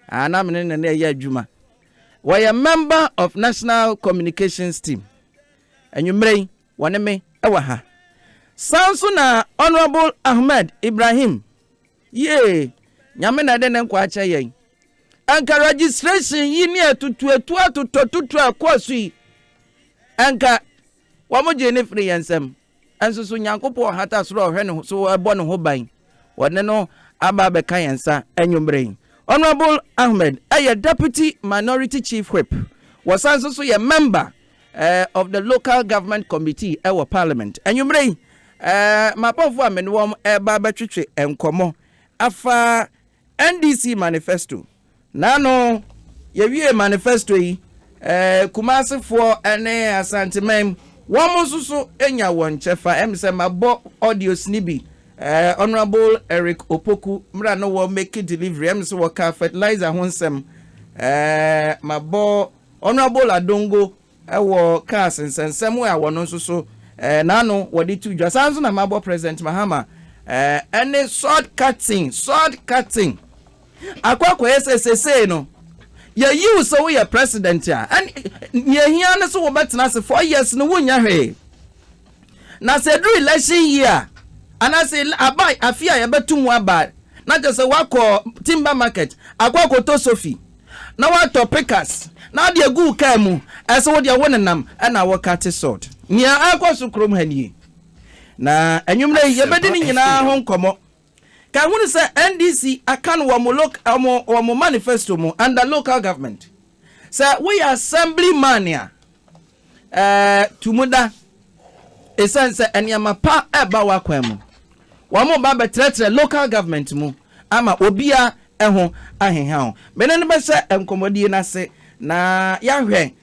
ana me ne na ya adwuma we a member of national communications team enwumrei wone me ewa ha sanso na honorable Ahmed Ibrahim ye nyame na de ne nkwa acha yen anka registration yi ni atutu akwasu yi anka wamoje ne free yansam anso nyankopɔ hata soro hwɛ ne so ɛbɔ ne ho ban wone no aba be kan yansa enwumrei honorable Ahmed deputy minority chief whip was also a member of the local government committee our parliament enwumrei mapofo amenwom eba betwetwe enkomo afa NDC manifesto nano yewie manifesto yi kumasefo ene asantemem womususu enya won chefa emse mabo audios nibi honorable Eric Opoku mra no wo make delivery emse wo ka fertilizer honsem mabo honorable Adongo ewo ka sensensem we awo no nsusu nano wodi tu dwa sanso na mabo president Mahama any sword cutting akwakwa SSC no ya you so we president ya and ye hia ne so wo betena se 4 years no wonya hwe na se do election year ana se abai afia ya betum aba na just wakọ timber market akwakọ to Sophie na wato pickers na de gu ka mu ese wo de wonenam na wo cut sword nia akwaso krom hanie na enwumre ye bedi ni nyina ho nkomo ka hunu se NDC akan wo mo manifesto mu under local government say we assembly mania tumuda esense eniama pa eba wakwan mu wo mo ba betre local government mu ama obia eho aheha ho mene ne be se enkomodie na se na yahwe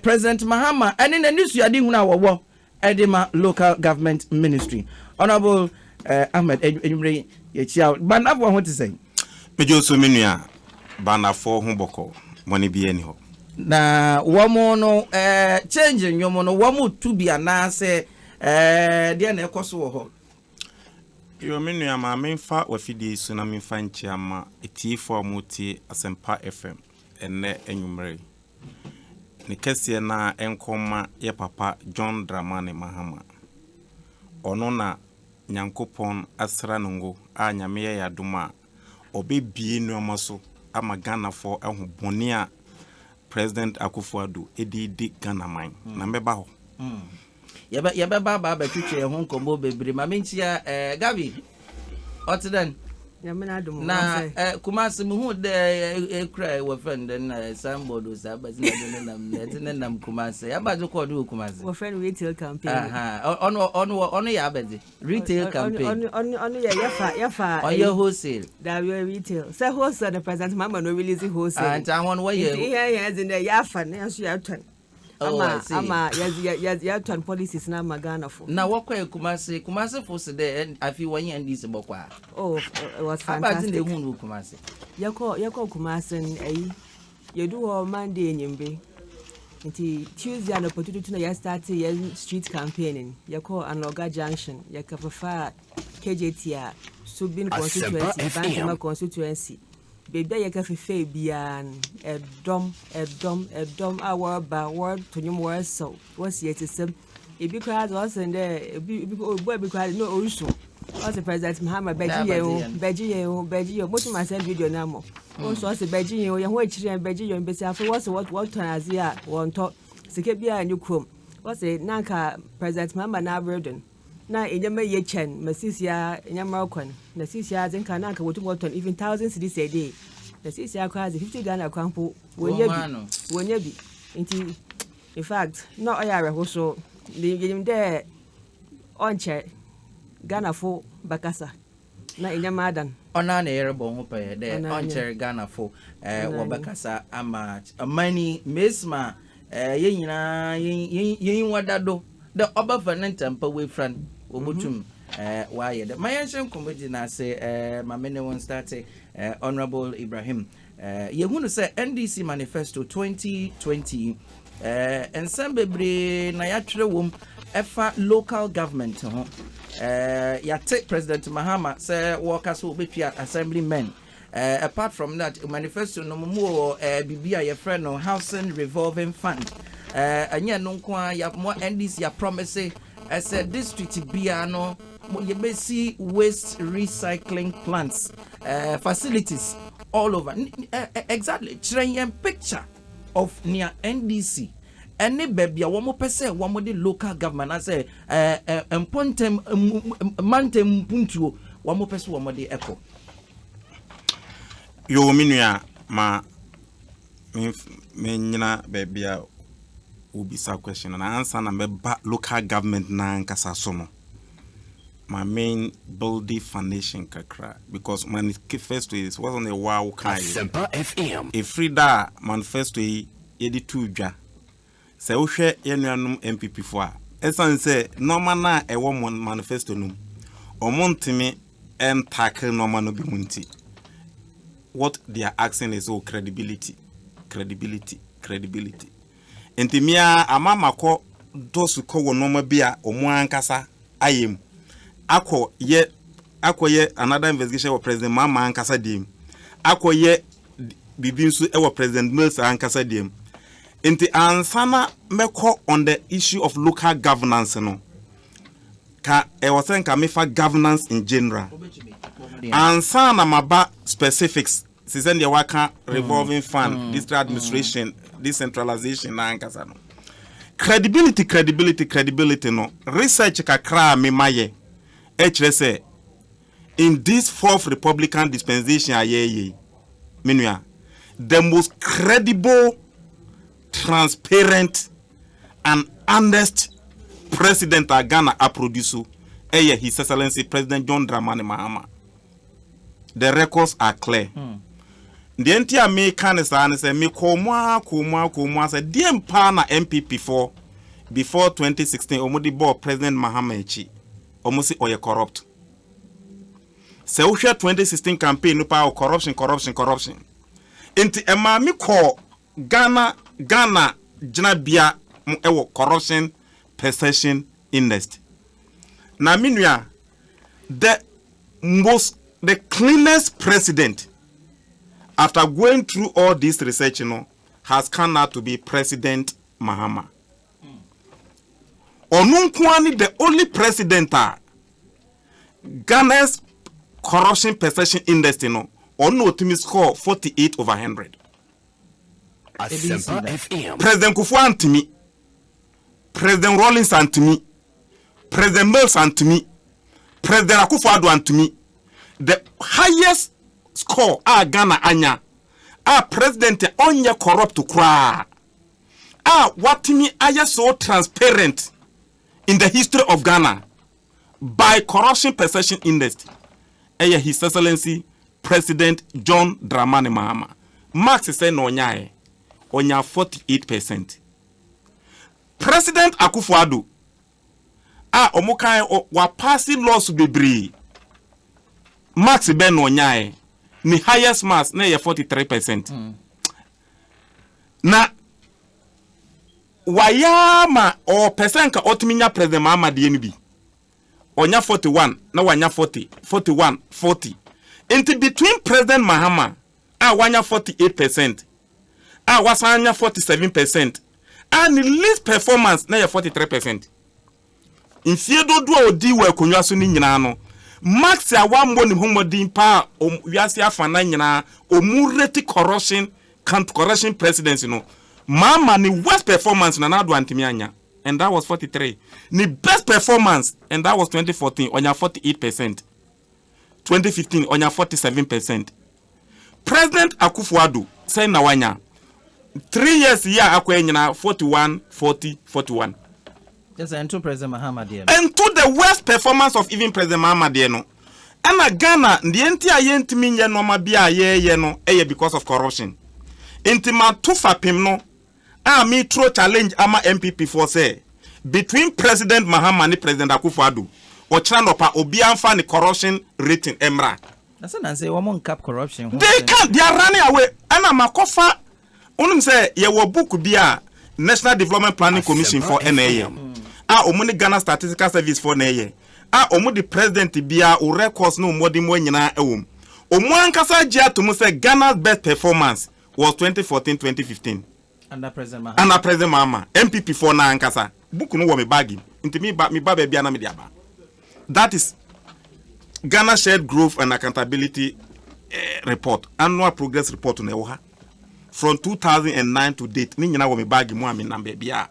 president Mahama ene na nisuade hunu awowo edema local government ministry honorable Ahmed enwumre yechia banafo ho te sei mejo so menua banafo ho boko mone bia ni ho na womo no change nyomo no womo tubia na se de na ekoso wo ho yo menua ma memfa wafidi su na memfa nchiama etifo amuti Asempa FM enne enwumre ni kese na enkoma ye papa John Dramani Mahama ono na nyankopon asra nungo a nyame ya duma obebie nuoma so ama Ghana for ehu boni a president Akufo-Addo edidi Ghana man na mbeba ho yebe baba betwetwe ho nkombo bebre ma menchia Gabi otden nyamena dum na kumase mu hu de cry wo friend na sambodo sabazina de nam kumase abajo ko do kumase wo friend retail campaign ono ya abede retail campaign ono yafa oyo wholesale that we retail say wholesale the president mama no release wholesale and I want why yeah in the yafa na so ya twan ama ya turn policies na magana fo na wakwa kumase fo se de afi wanye ndise bokwa it was fantastic abazin de hunu kumase yako kumase ayi yedu ho Monday nyimbe nti Tuesday an opportunity na ya start ya street campaigning yako Anoga Junction yakafafa KJT a Subin constituency Bantama constituency bebe ye ka fefe bian edom our ba word to nyum word so was yet sem e bi crowd was and e bi crowd no orusu was the president Mahama beji ye motu ma send video na mo so was beji ye ho akire beji ye mbesi afo was what turn azia won to sike bia ni krom was nanka president Mahama na burden na enyama ye chen masisia enyama okon na sisia zinka na ka wotu moton even thousands this a day na sisia kwa 50 Ghana kwampo wonya bi nti in fact no oyare ho so lim de onche Ghana fo bakasa na enyama adan ona na yere bo ho pe de onche Ghana fo wo bakasa ama mani mesma yenyina yin wadado the obafanenta mpa we friend obutum why the my ancient comedy na say my many one start honorable Ibrahim yehunu say NDC manifesto 2020 and sembebre na yatwere wom efa local government ho ya take president Mahama say workers will be assemblymen Apart from that, manifesto no more BBI your friend no housing revolving fund. Anya no kwa ya more NDC ya promise as a district biano you may see waste recycling plants, facilities all over. Exactly, trying picture of near NDC. Any baby, one more person, one more the local government. I say, empontem mantem puntuo, one more person, one more the echo. Yo minua ma me baby will be some question and answer na me local government na nkasa so no. My main building foundation kakra because manifesto is was on the wow kind. Semper FM. A free da manifesto yedi tudwa. Se wo hwe yenuanum MPP fo a. Esan se normal na e wo manifesto num. Omontimi tackle normal no bi munti. What they are asking is credibility. Entimia amama ko dosu ko wo normal bia omo ankasa ayem. Ako ye another investigation of President Mama ankasa dim. Ako ye bibinsu e President Mills ankasa dim. Enti ansana meko on the issue of local governance no. Ka e wasen ka mefa governance in general. Ansana maba specifics. Sisen de waka revolving fund, district administration, decentralization na ankasa no. Credibility no. Research kakra me maye. HSA in this fourth Republican dispensation minua the most credible, transparent and honest president Ghana a produce His Excellency President John Dramani Mahama. The records are clear. The entire me can say me komwa say DM na MPP before 2016 omodi board President Mahama echi almost or corrupt. Se wo 2016 campaign no pa corruption. Enti ema mi call Ghana jina bia ewo corruption perception index. Na minua the cleanest president after going through all this research has come out to be President Mahama. Onunkwani the only president Ghana's corruption perception index ono timi score 48/100. President Kufu antimi, President Rawlings antimi, President Mills antimi, President Akufo-Addo antimi. The highest score Ghana anya president onye corrupt kra watimi aya so transparent in the history of Ghana by corruption perception index. His Excellency President John Dramani Mahama. Max say no onya 48%. President Akufo-Addo omokan wa passing laws bebre. Max ben no onya ni highest mass na 43%. Na wayama o percent ka otiminya President Mahama de bi onya 41 na wanya 40 into between President Mahama wanya 48% wasanya 47% and the least performance na 43%. In fiedo do odi wa konwa so ni nyina no max awambo ni homodin pa wiase afana nyina omureti corruption presidency no Mama ni worst performance na nado antimi anya and that was 43. Ni best performance and that was 2014 onya 48%. 2015 onya 47%. President Akufo-Addo say na wanya 3 years ya akwa nyina 41. Yes, and to President Mahama there. And to the worst performance of even President Mahama there no. And Ghana the entire yentimi nya no ma bia ye no because of corruption. Intima tufa pim no me throw challenge ama MPP for say between President Mahama and President Akufo-Addo or Chanopa obi amfa ni corruption rating emra. That's not say woman cap corruption. They can't, they are running away. And makofa unum say ye wo book bia National Development Planning Commission for NAM. Omuni Ghana Statistical Service for NAM. Omu the president bia o records no modi mo nyina ewom. Omwankasa jia to say Ghana's best performance was 2014-2015. Under President Mahama. Under President Mahama. MPP for na ankasa. Book no me bagi. Inti me ba baby ana me diaba. That is Ghana Shared Growth and Accountability report. Annual progress report na ewo from 2009 to date. Ni nyina wo me bagi mu ame number bia.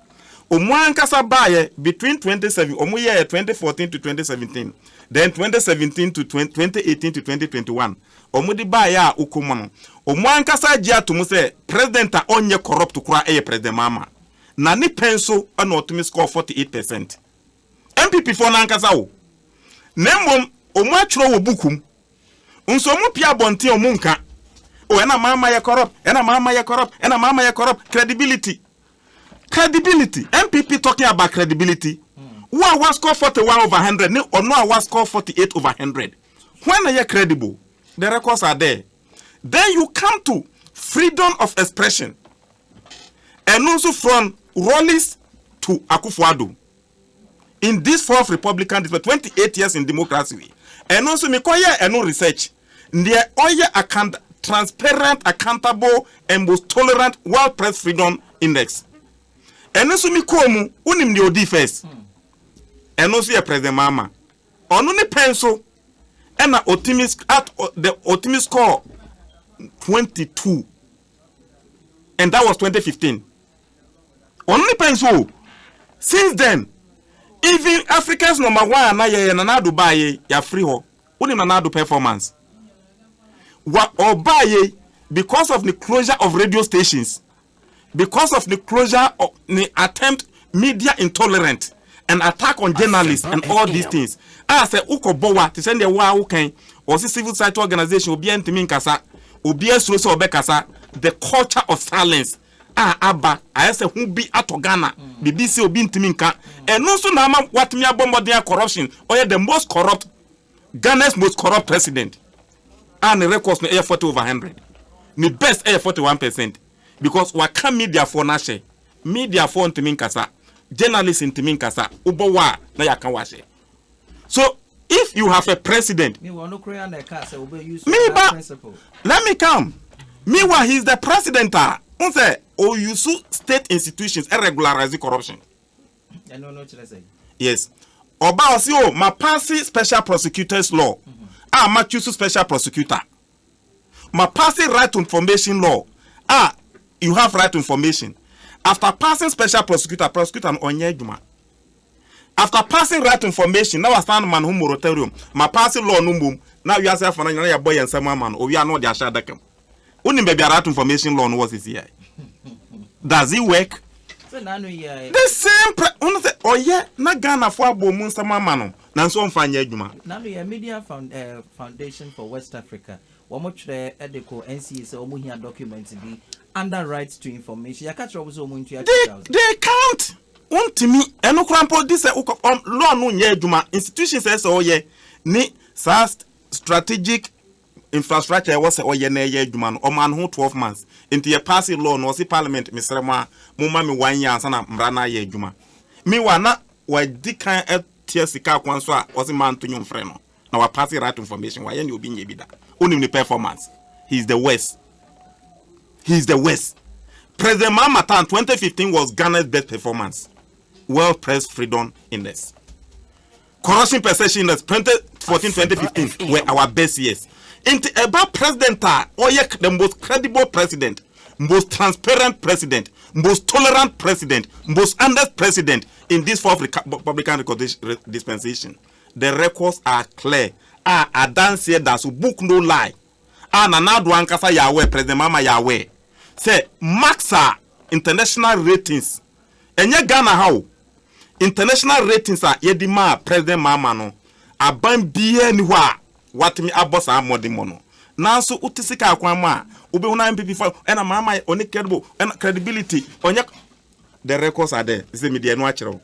Omwankasa baye between 2014 to 2017. Then 2017 to 2018 to 2021. Omudi baya ukomono. Omwankasa jia to say president a onye corrupt kura President Mahama. Na ni penso ana otumi score 48%. MPP for na nkasa wo. Nembom omwachro wo bukum. Nso mu pia bonte omunka. O ena Mahama ye corrupt, ena Mahama ye corrupt, ena Mahama ye corrupt. Credibility. MPP talking about credibility. Who was score 41 over 100 or no was score 48 over 100. When are you credible? The records are there. Then you come to freedom of expression. And also from Rawlings to Akufo-Addo. In this fourth Republican, 28 years in democracy. And also Mikoya and no research. They are transparent, accountable, and most tolerant World Press Freedom Index. And also Mikomu, unim the OD first. And also President Mahama. On only pencil and the optimist score 22. And that was 2015. Only pencil. Since then, even Africa's number one na ye na Dubai ya free ho. Uni na do performance. What obaye because of the closure of radio stations, because of the closure of the attempt media intolerant and attack on journalists and all these things. I say uko bowa to send the wa uken or civil society organization obi ntimi nkasa obi esuro se obekasa the culture of silence. Abba I say who be ato Ghana BBC obi ntimi nka and also na ma watimi abomodea corruption or the most corrupt Ghana's most corrupt president. And the records no 40 over 100. The best 41% because waka media for na share media for ntimi nkasa journalists in Timinkasa, Ubowa, na yakan washe. So, if you have a president, let me come. Meanwhile, he's the president. Or you state institutions irregularize corruption. Yes. Oba osio ma passing special prosecutors law. Ma choose special prosecutor. Ma passing right to information law. You have right to information. After passing special prosecutor on Onyejuma. After passing right information, now I stand man who moratorium. My passing law no now you ask for your boy and some man, or we are not the Ashadakam. Only maybe right information law was this year. Does it work? The same oh yeah, na Ghana for Bomun sama mano. Nanso mfanye Juma. Now the Media Foundation for West Africa. Wamoch the Edeko NCS or Muhia documents be under rights to information. They can't. To me, and no crampo this law no nye Juma institution says oh yeah ni strategic infrastructure was oh yeah ne Juma o man who 12 months into a passing law no see parliament Mr. Ma mumma me 1 year sana mrana ye Juma. Me wana wa dikan etia sika kwanso a o se man to nyom frɛ no na wa pass right information wa ye ne obi nye bi da onim ni performance. He's the worst. President Mahama 2015 was Ghana's best performance. World Press Freedom Index. Corruption Perception Index 2014-2015 were our best years. Into about president the most credible president, most transparent president, most tolerant president, most honest president in this fourth Republican dispensation. The records are clear. I dance here that's book no lie. Nanadu ankasa Yahweh, President Mahama Yahweh. Say, Maxa international ratings. Enye Ghana how? International ratings are yedima President Mahama no. Aban biye ni wa. Watimi abosa amodi mono. Nanso utisika akwama. Ube una MPP for ena Mahama oni credible ena credibility. Onye the records are there. Say media no achiro.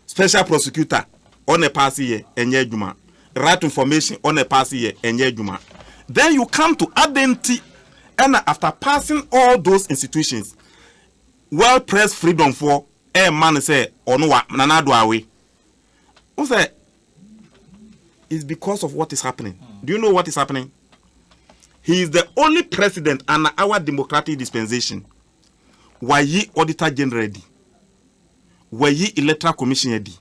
Special prosecutor on a pass here enye juma. Right information on a pass here enye juma. Then you come to identity, and after passing all those institutions, World Press Freedom for a man say onwa nanado away. Who say it's because of what is happening? Do you know what is happening? he is the only president under our democratic dispensation. Why ye auditor general di? Why ye electoral commission di?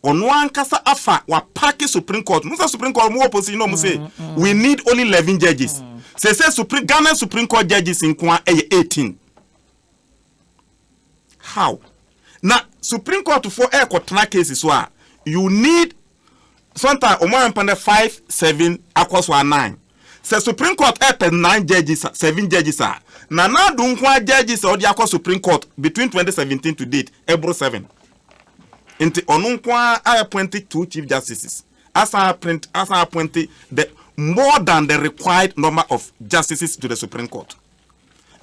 On one kasa afa wa party Supreme Court. Musa Supreme Court more opposition no say we need only 11 judges. Say Ghana Supreme Court judges in Kwa 18. How? Now Supreme Court for air kotna cases wa you need sometimes omo empande 5 7 akwas wa 9. Say Supreme Court air 9 judges 7 judges are. Na do nkwa judges or the akwas Supreme Court between 2017 to date ebro 7. Into onunkwa appointed 2 chief justices. As I appointed the more than the required number of justices to the Supreme Court.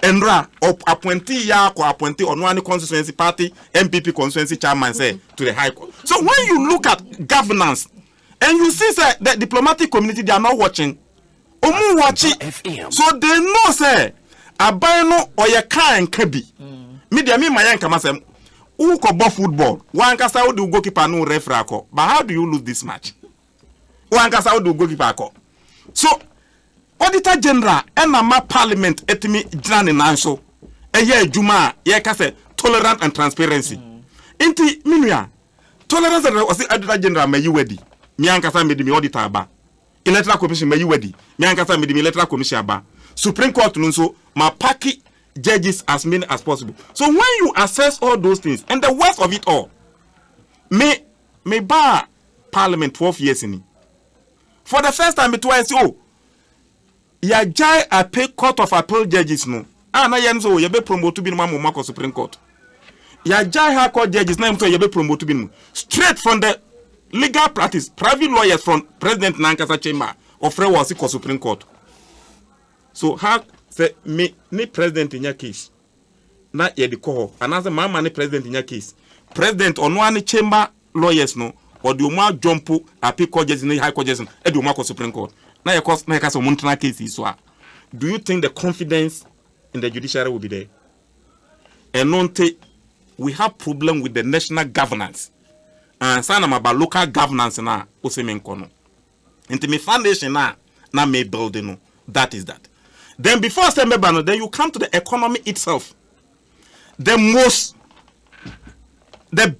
Endra appointee ya ko appointee on one constituency party MPP constituency chairman say to the High Court. So when you look at governance and you see say the diplomatic community they are not watching, omu watch it. So they know say abayno oye kan kabi. Media me mayan kama say who could football? One kasa would do goalkeeper no referee. But how do you lose this match? One kasa would do goalkeeper. So, Auditor General and my Parliament etimi jani nanso. Eye juma ye kase tolerant and transparency. Inti minua tolerance and Auditor General me you wedi. Mi ankasa me di mi auditor ba. Electoral Commission me you wedi. Mi ankasa me di mi Electoral Commission ba. Supreme Court nunso ma paki judges as many as possible. So when you assess all those things, and the worst of it all, may bar Parliament 12 years in it. For the first time, it was ya jai a pay court of appeal judges no. Na yenzo ya be promote to be no Supreme Court. Ya jai high court judges na yenzo ya be promote to be straight from the legal practice, private lawyers from President Nankasa Chamber of Frewasi Supreme Court. So how say me ni president in your case na ye de ko and as mama ni president in your case president on one chamber lawyers no or the uma jumpo appeal court judges in high court judges e do uma Supreme Court na ye cause na ye so montana case so do you think the confidence in the judiciary will be there? And non we have problem with the national governance and sana about local governance na osemen kono into me foundation na me building no that is that. Then before Sembebano, then you come to the economy itself. The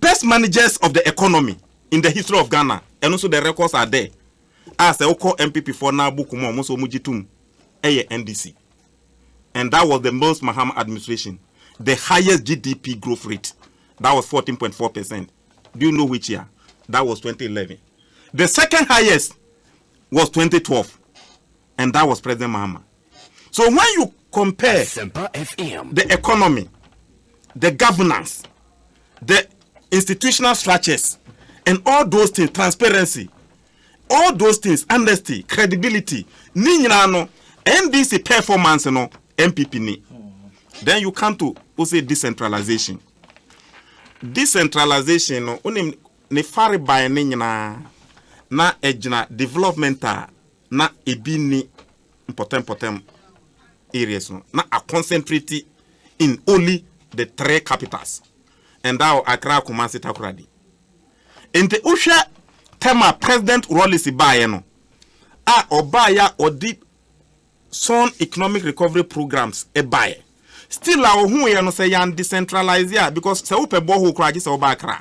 best managers of the economy in the history of Ghana, and also the records are there. As the Oko MPP for Nabukumo, Moso Mujitum, NDC. And that was the most Mahama administration. The highest GDP growth rate. That was 14.4%. Do you know which year? That was 2011. The second highest was 2012. And that was President Mahama. So when you compare the economy, the governance, the institutional structures, and all those things, transparency, all those things, honesty, credibility, NDC performance, MPP ni. Then you come to say decentralization. Decentralization, ne fari by na ejina development na ebini important areas na a concentrate in only the 3 capitals and now Accra, Kumasi, Takoradi. In the Usha tema President Rollisi Baye no obaya odi son economic recovery programs e baye still our who ya no say yan decentralize ya because se upe boho kura ji se oba Accra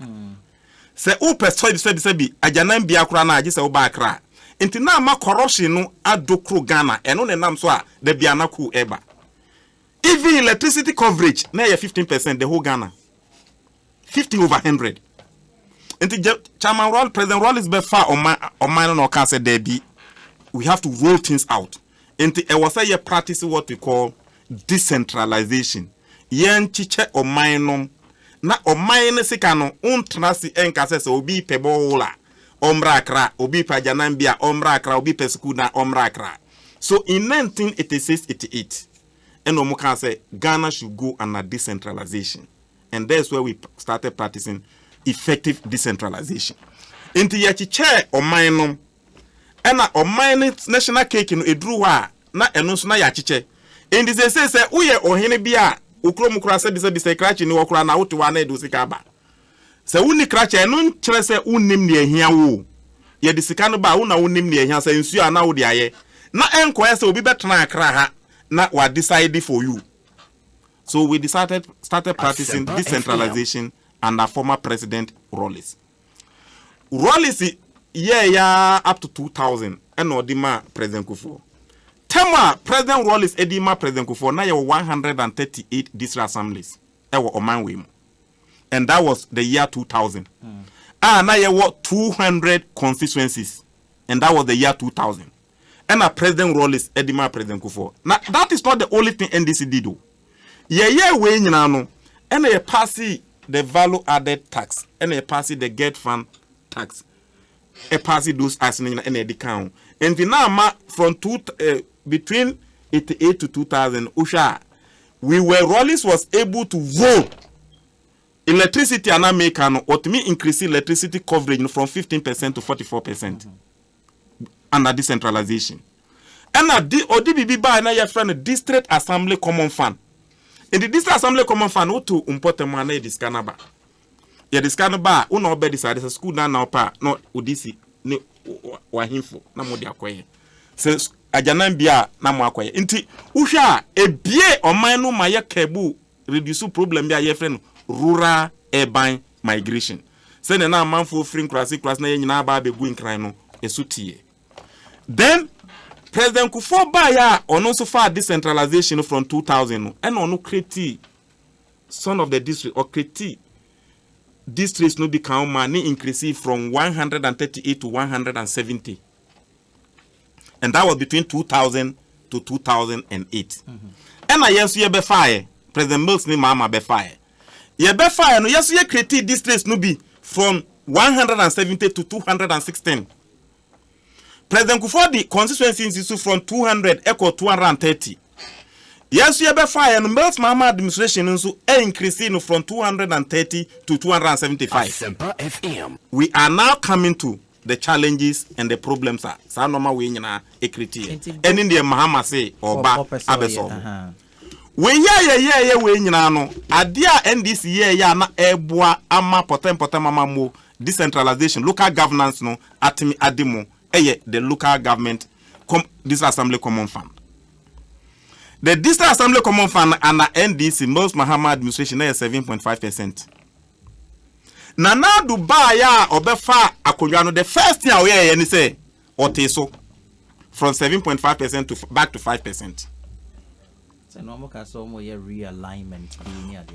se upe so bi ajanan bia kura na ji se oba Accra. Inti na ma corruption no adokro Ghana eno ne nam so a da bia na ku eba. Even electricity coverage na 15% the whole Ghana. 50/100. Inti Chairman Roll President Roll is be far on my no can say there be we have to roll things out. Inti e was say practice what we call decentralization. Yen chiche o mainom na o mine sika no untrasi enkase se obi pebola. Omra Accra, Obi Pajanambia, Omra Accra, Obi Pescuna, Omra Accra. So in 1986-88, Enomo say Ghana should go under decentralization. And that's where we started practicing effective decentralization. Into yachi chair or minum, and or mine national cake in a drewa, na enus na yachiche. In this say, uye or henebia, Ukromukra said, this crash in Okra now to one do sikaba. Se uni kracha enu chere se unim ne ahia wo ye de sika no ba wo na unim ne ahia se nsu ana wo de aye na enkwese obi betena akra ha na wa decide for you. So we started practicing decentralization under former President Rawlings. Rawlings yeah up to 2000 and Odima President Kufuor. Tema President Rawlings Edima President Kufuor na 138 district assemblies ewo Omanwe. And that was the year 2000. Now 200 constituencies. And that was the year 2000. And President Rawlings Edima President Kufuor. Now that is not the only thing NDC did. We no. And they pass the value added tax. And they pass the get fund tax. They pass those as in the count. And the now from between 88 to 2000, Rawlings was able to vote. Electricity and American or to me increase electricity coverage from 15% to 44% under decentralization. And ODBB by na your friend district assembly common fund. In the district assembly common fund, who to import money this canaba. Yeah, this canaba, uno be decided a school now pa not udisi ni wahimfo na modi akwaye. Says ajanambia na mo akwaye. Inti usha ebie omanu maye kebu reduce problem bia your friend rural urban migration. Say na manfo free class na nyina ba be gu nkran no esutie. Then President Kufuor Baya on also far decentralization from 2000 and on create son of the district or create districts no become money increase from 138 to 170. And that was between 2000 to 2008. And I yes ye be fire President Mills ni mama be fire. Ye be fire no yes ye create districts no be from 170 to 216. President Kufuor the constituency from 200 equal 230. Yes, you be fire and Mills Mama administration so increasing from 230 to 275. We are now coming to the challenges and the problems are. Sa normal we nyina ekriti. And in the Mahama say oba abeso. We ye we nyina no adia NDC ye na eboa ama potem mama mo decentralization local governance no atimi adimo the local government this assembly common fund. The district assembly common fund and the NDC most Mahama administration is 7.5%. Nana Dubai ya obefa akonwa the first year we any say oteso from 7.5% to back to 5%. So normal kaso mo ye realignment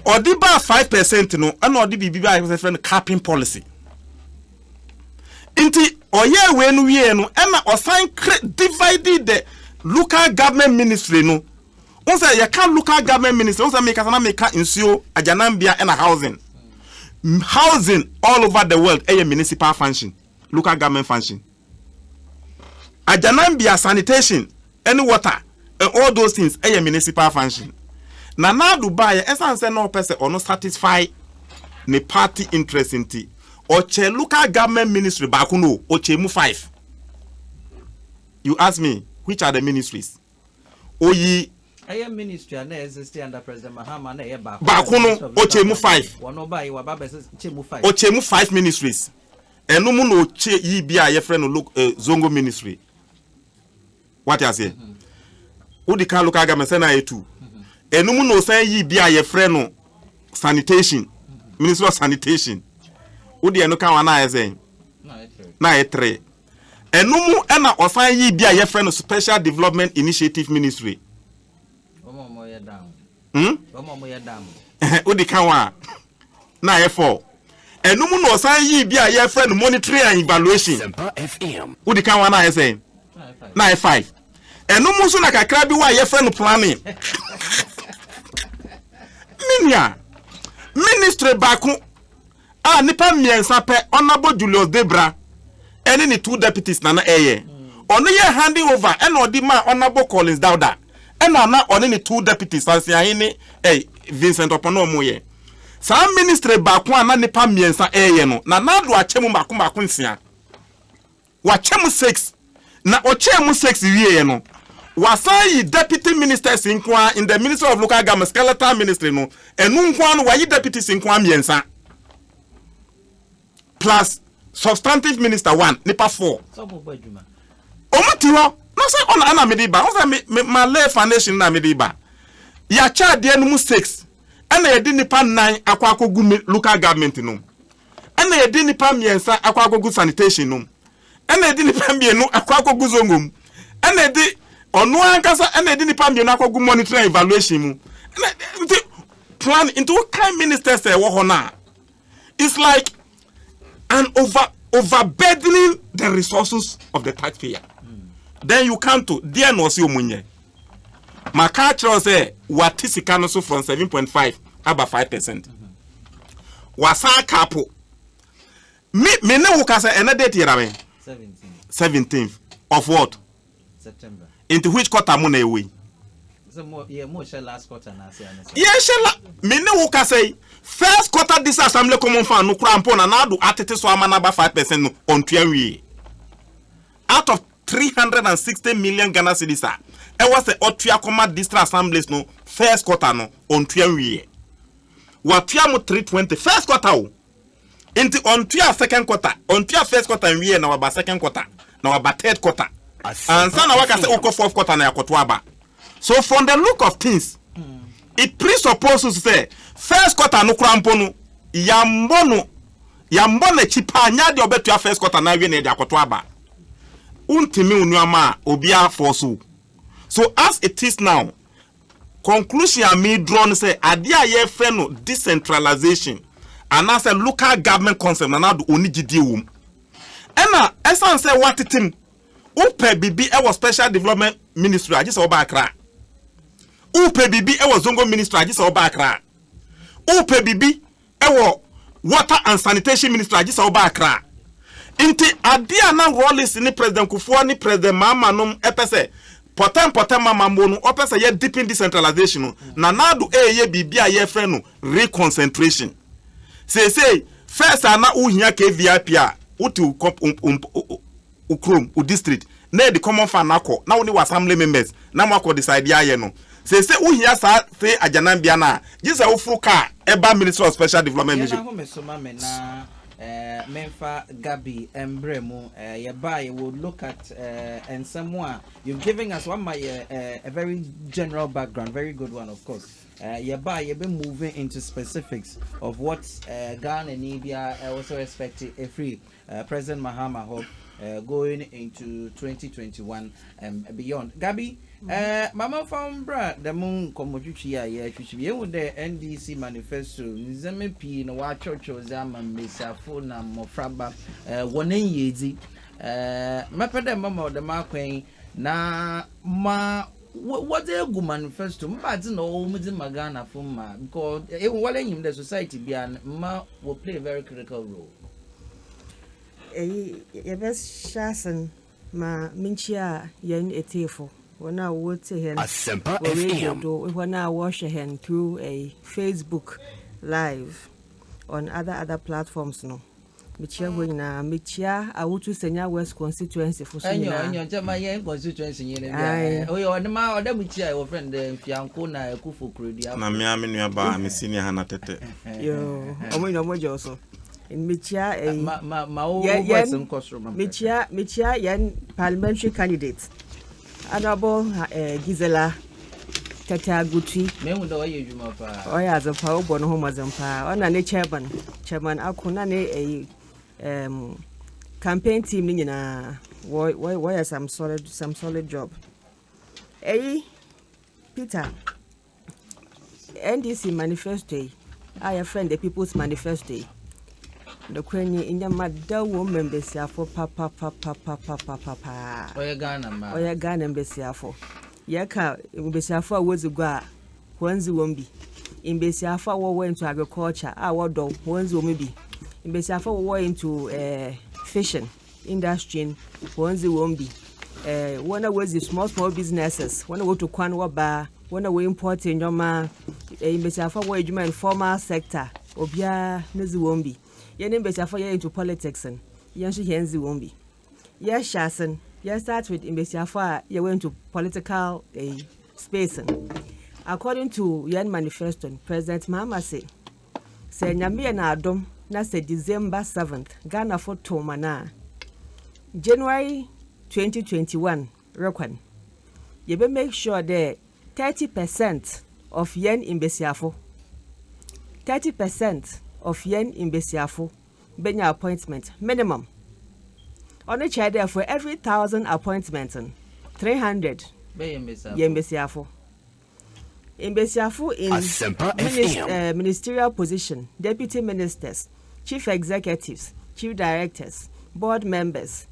Odiba 5% no and odibi bibi friend capping policy. Inti oye wenu ye no ena osan divided the local government ministry no. Once you can local government ministry, once make insio ajanambia and housing. Housing all over the world a municipal function, local government function. Ajanambia sanitation, any water, and all those things a municipal function. Now Dubai essence no person or no satisfy the party interest in tea. Oche local government ministry bakuno oche mu 5. You ask me which are the ministries? Oyi I ministry and exist under President Mahama na bakuno oche mu 5. One by wa baba che mu 5. Oche mu 5 ministries. Enu mu no oche yi bia ye friend no zongo ministry. What you say? Who the local government say na e2. Enu mu no say yi bia ye friend no sanitation. Ministry of sanitation. Udi enu kan wana eze na e3 enumu ena osan yi bia ye friend special development initiative ministry omo ye down omo ye down udi kan wa na e4 enumu no osan yi bia ye friend monitoring and evaluation udi kan wana eze na e5 enumu so na kakra bi wa ye friend planning minya ministry baku nipa miensa pe honorable Julius Debra ene ni 2 deputies na eye ono ye handing over ene odi ma honorable Collins Dauda ene na ono ni 2 deputies asia ni Vincent Opono ye sa ministry ba ko na nipa miensa eye no na do achemu mako nsia wa chemu 6 na ochemu 6 wiye no wasan yi deputy ministers in the Ministry of Local Government skeletal ministry no enu nkwa no wa yi deputies in miensa plus substantive minister 1 nipa 4 so bo badwuma omutiwo No say on ana mediba. On say my lay foundation na mediba. Ya cha de no 6. Ana ye di nipa 9 akwa akogu local government no. Ana ye di nipa miensa akwa akogu sanitation no. Ana ye di nipa mienu akwa akogu zongum. Ana ye di onu ankasa ana ye di nipa mienu akogu monitoring evaluation mu. Plan into what kind ministers say wo na. It's like an overburdening the resources of the taxpayer. Then you come to dear no see omunye. My culture say what is so from 7.5 about 5%. Wasa kapo. Me ne wo kasa another date here 17th of what? September. Into which quarter mo na away? So more last quarter na say. Yeah, shela. Me ne wo kasa first quarter this assembly common fund no krampo na do atete so ama na ba 5% no on twawe. Out of 360 million Ghana cedis e was the Otua Koma district assemblies no first quarter no on twawe. Watua mo 320 first quarter o. Into on tua second quarter, on tua first quarter and we na waba second quarter, na waba third quarter. And so na waka say uko fourth quarter na yakotwa ba. So from the look of things, it presupposes say first quarter no krampo no yambo na chipa nya de obetua first quarter na we na de akotwa ba. Untimi unuama obia forso. So as it is now, conclusion me drawn say adia ye friend no decentralization and as a local government concept na do oni gidi wom. Ena esan say what team upe bibi e was special development ministry agisa oba akra. Upe bibi e was zongo ministry agisa oba akra. Upe bibi e was water and sanitation ministry agisa oba akra. Inti adia na roles ni president Kufuor ni president Mahama nom epese potem mama mbonu opese ye deep in decentralization na nadu ye bibia ye friend no reconcentration. Say first ana uhia KVIP a uti ukrom u district na the common fan nako na woni assembly members na mako decide ya no say uhia sa say ajanambia na gisa ufuka eba minister of special development mission Menfa Gabi Embremu Yabai will look at and someone you've given us one my a very general background, very good one of course. Yabai you've been moving into specifics of what Ghana and India also expected a free President Mahama hope going into 2021 and beyond. Gabi, Mama from Brad, the moon Komojuchia, yeah, with the NDC manifesto, Nizame no wa church Ozama, Mesa Fona, Mofraba, one yezi, Mapade Mama, the Marquay, na what the good manifesto, but no, Mizim Magana from Ma, because while in the society beyond Ma will play a very critical role. Yes, Shason, ma Minchia, yen etifo. When I would say him, when I wash a hand through a Facebook live on other platforms, no. Michia wina Michia, I would to send your West constituency for saying my constituency. Oh, you are the man or the Michia, your friend, Fiancona, Kufu Credia. Mamma, about Miss Senior Hannah Tete. Yo, I mean, no more also. In Michia, Michia, yen parliamentary candidate. Honorable Gisela Tataguchi. Oh, yeah, the power born home as empire. On a chairman Akunane a campaign team in a why some solid job. Peter NDC manifesto. I have friend the People's Manifesto. The Queen in your mother woman be for papa. Oya Ghana be for. Yaka be for was a gua, one's won't be. In Bessiafa went to agriculture, our dog, one's won't be. In Bessiafa went into fishing industry, one's won't be. One was the small businesses, one go to Kwanwa bar, one away importing your man, in Bessiafa wage man formal sector, Obia Nizu won't be. Yen Bessiafa into politics and Yanshi Henzi won't be. Yes, Shason, you start with in Bessiafa, you went to political space. According to Yan Manifesto, President Mahama say Nyame na adom na say December 7th, Ghana for Tomana. January 2021, rekwan ye be make sure that 30% of yen imbesiafo 30% of yen imbesiafo benya appointment minimum on the chair there for every 1,000 appointments 300 imbesiafo in ministerial position, deputy ministers, chief executives, chief directors, board members,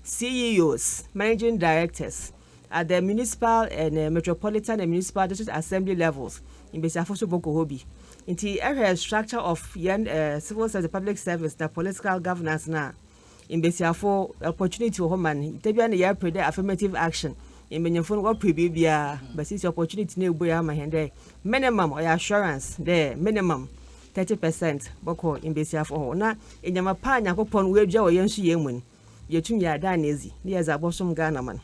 CEOs, managing directors at the municipal and metropolitan and municipal district assembly levels in Besiafo Boko Hobi. In the area structure of civil service, public service, the political governance now in Besiafo opportunity for women, they be an year per day affirmative action. In Benyafon what prebia, but it's opportunity near Boya Mahende. Minimum or assurance there, minimum 30% boko in Besiafo. Na in Yamapana upon wage or Yansu Yemun, Yetunya Danesi, near Zabosom Ghana.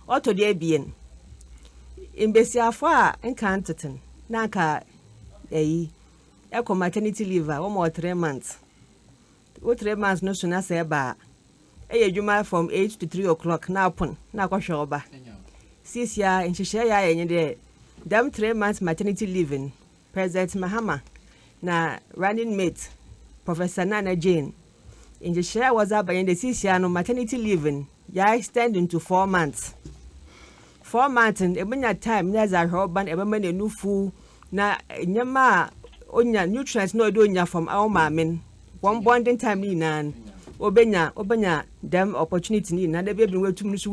Auto de bien in Besiafo and Canterton, Naka echo maternity leave 1 or 3 months. What 3 months no sooner say ba. Juma from 8 to 3 o'clock now upon now Koshoba. 6 years in Shishaya and there. Them 3 months maternity leaving. President Mahama na running mate Professor Nana Jane. In the share was up in the 6 years no maternity leaving. Ya extending to 4 months. 4 months and a time there's a urban a woman a new fool na nyama onya nutrients no donya from our mamin. One bonding time ni nan. Obenya them opportunity ni na dey be able to use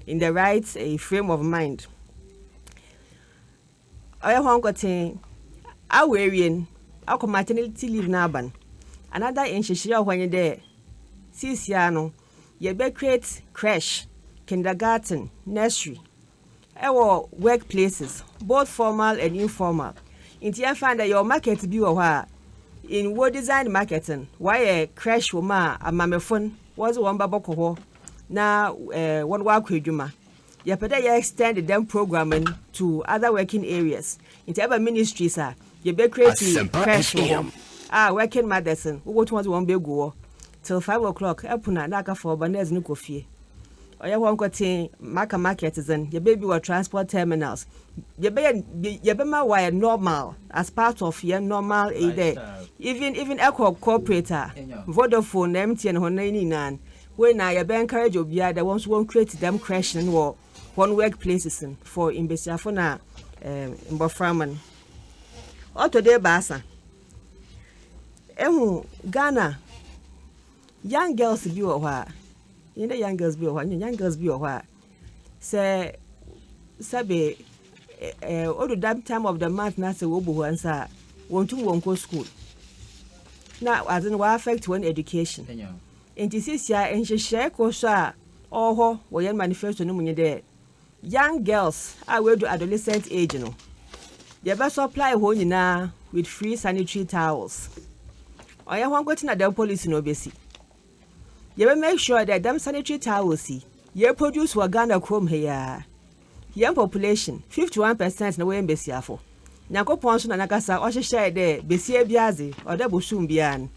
in the right frame of mind. Oya hwan goten awerian akọ maternity leave na aban. Another inhyehyɛ hwan dey 6 year no ye be create creche, kindergarten, nursery. Ewo workplaces, both formal and informal. Inti you find that your market bi wo hɔ in what design marketing why a crash woman a mamefon was one baboko na one work juma ya peda ya extend them programming to other working areas into other ministries you be creating crash working medicine what was one be go till 5 o'clock epuna na aka for banez no kofie oya won kotin market is in your baby or transport terminals you be ma why normal as part of your normal even echo corporate Vodafone MTN honani nan when I be encourage obia that wants won't create them crashing or one workplaces for in Besiafo na in Boframan auto de basa Ghana young girls bi o hwa in the young girls be say sabe all the time of the month na say wo bu ansa won go school now as in what affect one education in this year in share ko so oho wo yen manifesto no munye there young girls are we do adolescent age no they be supply ho nyina with free sanitary towels oya hwan go tina the police no be si you will make sure that them sanitary towels you produce for Ghana Chrome here. Young population 51% na we Besiafo. Nyakopon so na nakasa o hye there besia biaze or da bosum bian.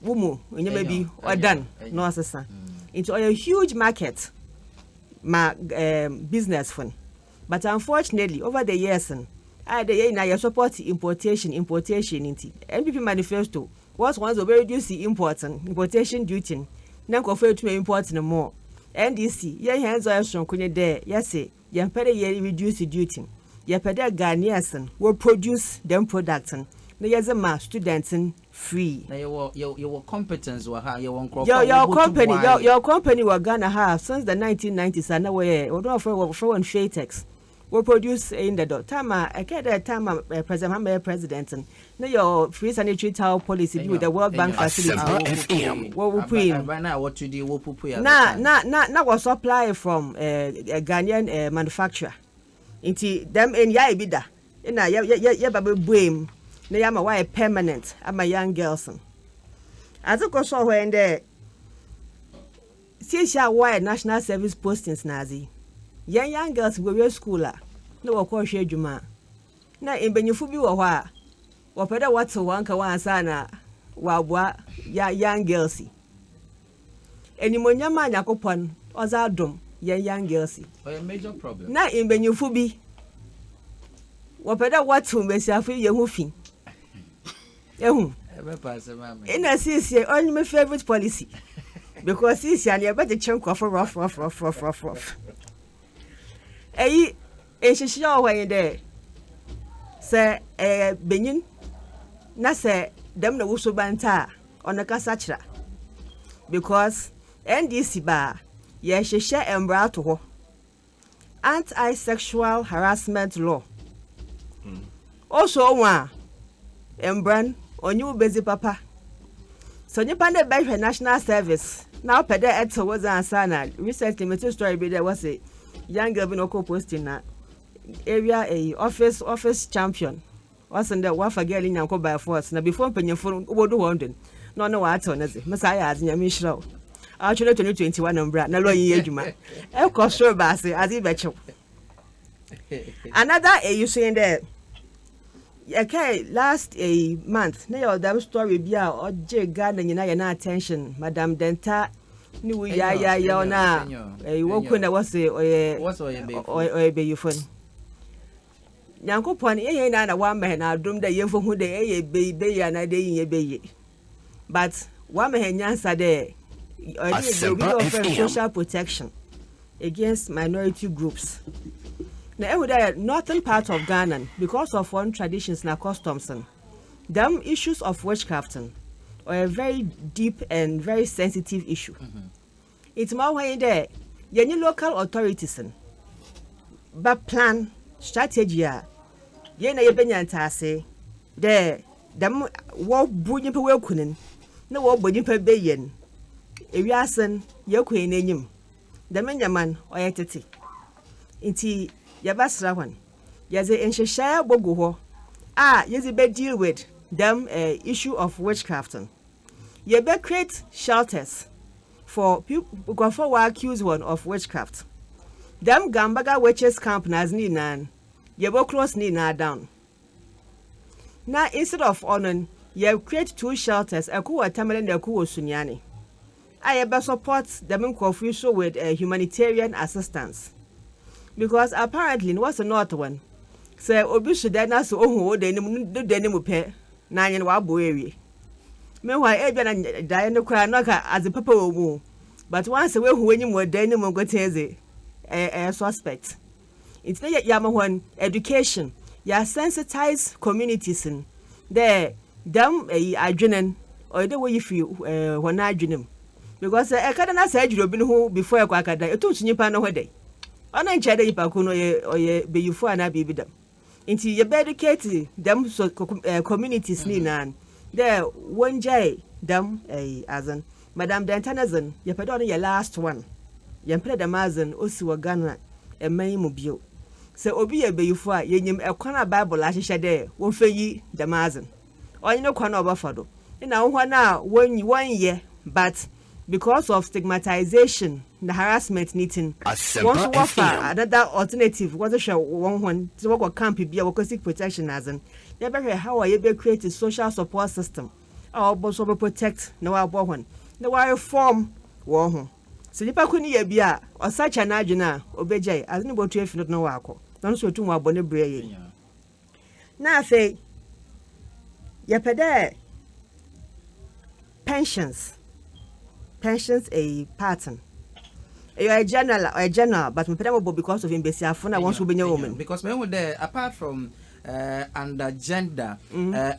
Wumu onyema bi or done no asesa. Into a huge market business fund. But unfortunately over the years you support importation inti. NPP manifesto was once to reduce the importation duty. Na kofa to import no more NDC ye hands are strong kunye there yes ye pede ye reduce duty ye pede Ghanaians will produce them products na yezema students free na your competence wa ha your company wa Ghana have since the 1990s and we don't for one Fatex will produce in the time president no your free sanitary towel policy with the World Bank facility right now what to do na was supply from a Ghanaian manufacturer into them in ya bida na ya babe blame na ya ma why permanent am my young girls as I go so when there see why national service postings nazi young girls go school no wo ko hwe adwuma na embenyufu bi wo ho a wo peda what one ka wan sana wa young girls enimonyama nyakopon oza dom young girls. A major problem. Na in benyufu bi. Wapeda watu mbesiafu ye hu fin. Ehu. In a CC, only my favorite policy. Because CC and you better chunk off rough. Eh, she show way there. Say, Benin, na say, them no wusu banta on the kasachra. Because NDC bar, ye she share embra to ho. Anti-sexual harassment law. Also, one, embran. Onyu busy papa. So you pande by national service. Now pede eto was answer. Recently me story be there was a young girl no posting na area a office champion. Wasn't there one for girl in yanko by force. Na before penyefo obodo wondon. No what on is. Messiah as nyame shiro. Actually 2021 umbra na lo yin adwuma. E ko sure baase as e becho. Another you saying there. Okay, last a month, na your damn story be a oje Ghana nyina na attention, Madam Denta ni wi ya na woku na wase oye be you phone. Nyankopon ye na wa me na adom da yemfo hu de ye be ya na de yin ye be ye. But wa me nyansa de oye social protection against minority groups. Now, the northern part of Ghana, because of one traditions and customs, them issues of witchcrafting are a very deep and very sensitive issue. It's more way there, any local authorities, but plan strategy, ye na yebenya ntase, there, them wo bunyi pe wekunin, na wo bunyi pe beyen, ewiasen yekwe nenyim, them enyaman oyetete. Inti Yabasra one. Yaze ensheshaya bogu ho. Yezi be deal with them issue of witchcrafting. Ye be create shelters for people who are accused one of witchcraft. Them Gambaga witches camp nas ni nan. Ye be close ni na down. Now instead of honoring, ye create 2 shelters akuwa tamale na akuwa sunyani. Ye be support them in with humanitarian assistance. Because apparently, what's the north one? Say, Obi should then ask, oh, they didn't pay 9 and Wabury. Meanwhile, Abian and Diana Cranaka as a papa will. But once away, when you were Denim Gotese, a suspect. It's not yet Yamawan education. Ya sensitized communities in there, them a adrenaline, or the way you feel when I dream. Because I can't say you've been who before a quack, I told you no day. Ona nchede yipakuno ye beyufu ana bibidam nti ye educate them so communities ni nan there one jay them azan Madam Dentanazan ye pedo ye last one ye mpre dem azan osiwo Ghana eman mu bio se obi ye beyufu a ye nyim ekwana Bible ahihye de wo feyi dem azan onye no kwana obafado na wo na one year but because of stigmatization, the harassment meeting, once offer another alternative, was a show one to work camp be a seek protection as an never how I ever create a social support system. Our boss will protect no our one. No wire form war. So if I couldn't be or such an agina obey as no to if not no wako. Don't so too more bonnet bray. Now say Yapede pensions a pattern. You are a general, but me pedamo because of embassy afuna wants to be a woman. Because me there apart from under gender,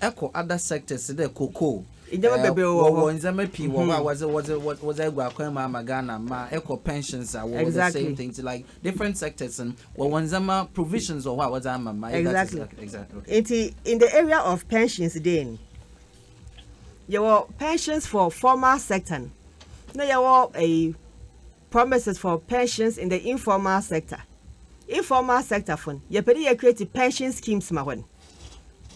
echo other sectors the cocoa. Was Ghana ma echo pensions are the same things like different sectors and one provisions or what was exactly. In the area of pensions then your pensions for formal sector. Now you have a promises for pensions in the informal sector. Informal sector fund. You create pension schemes mahon.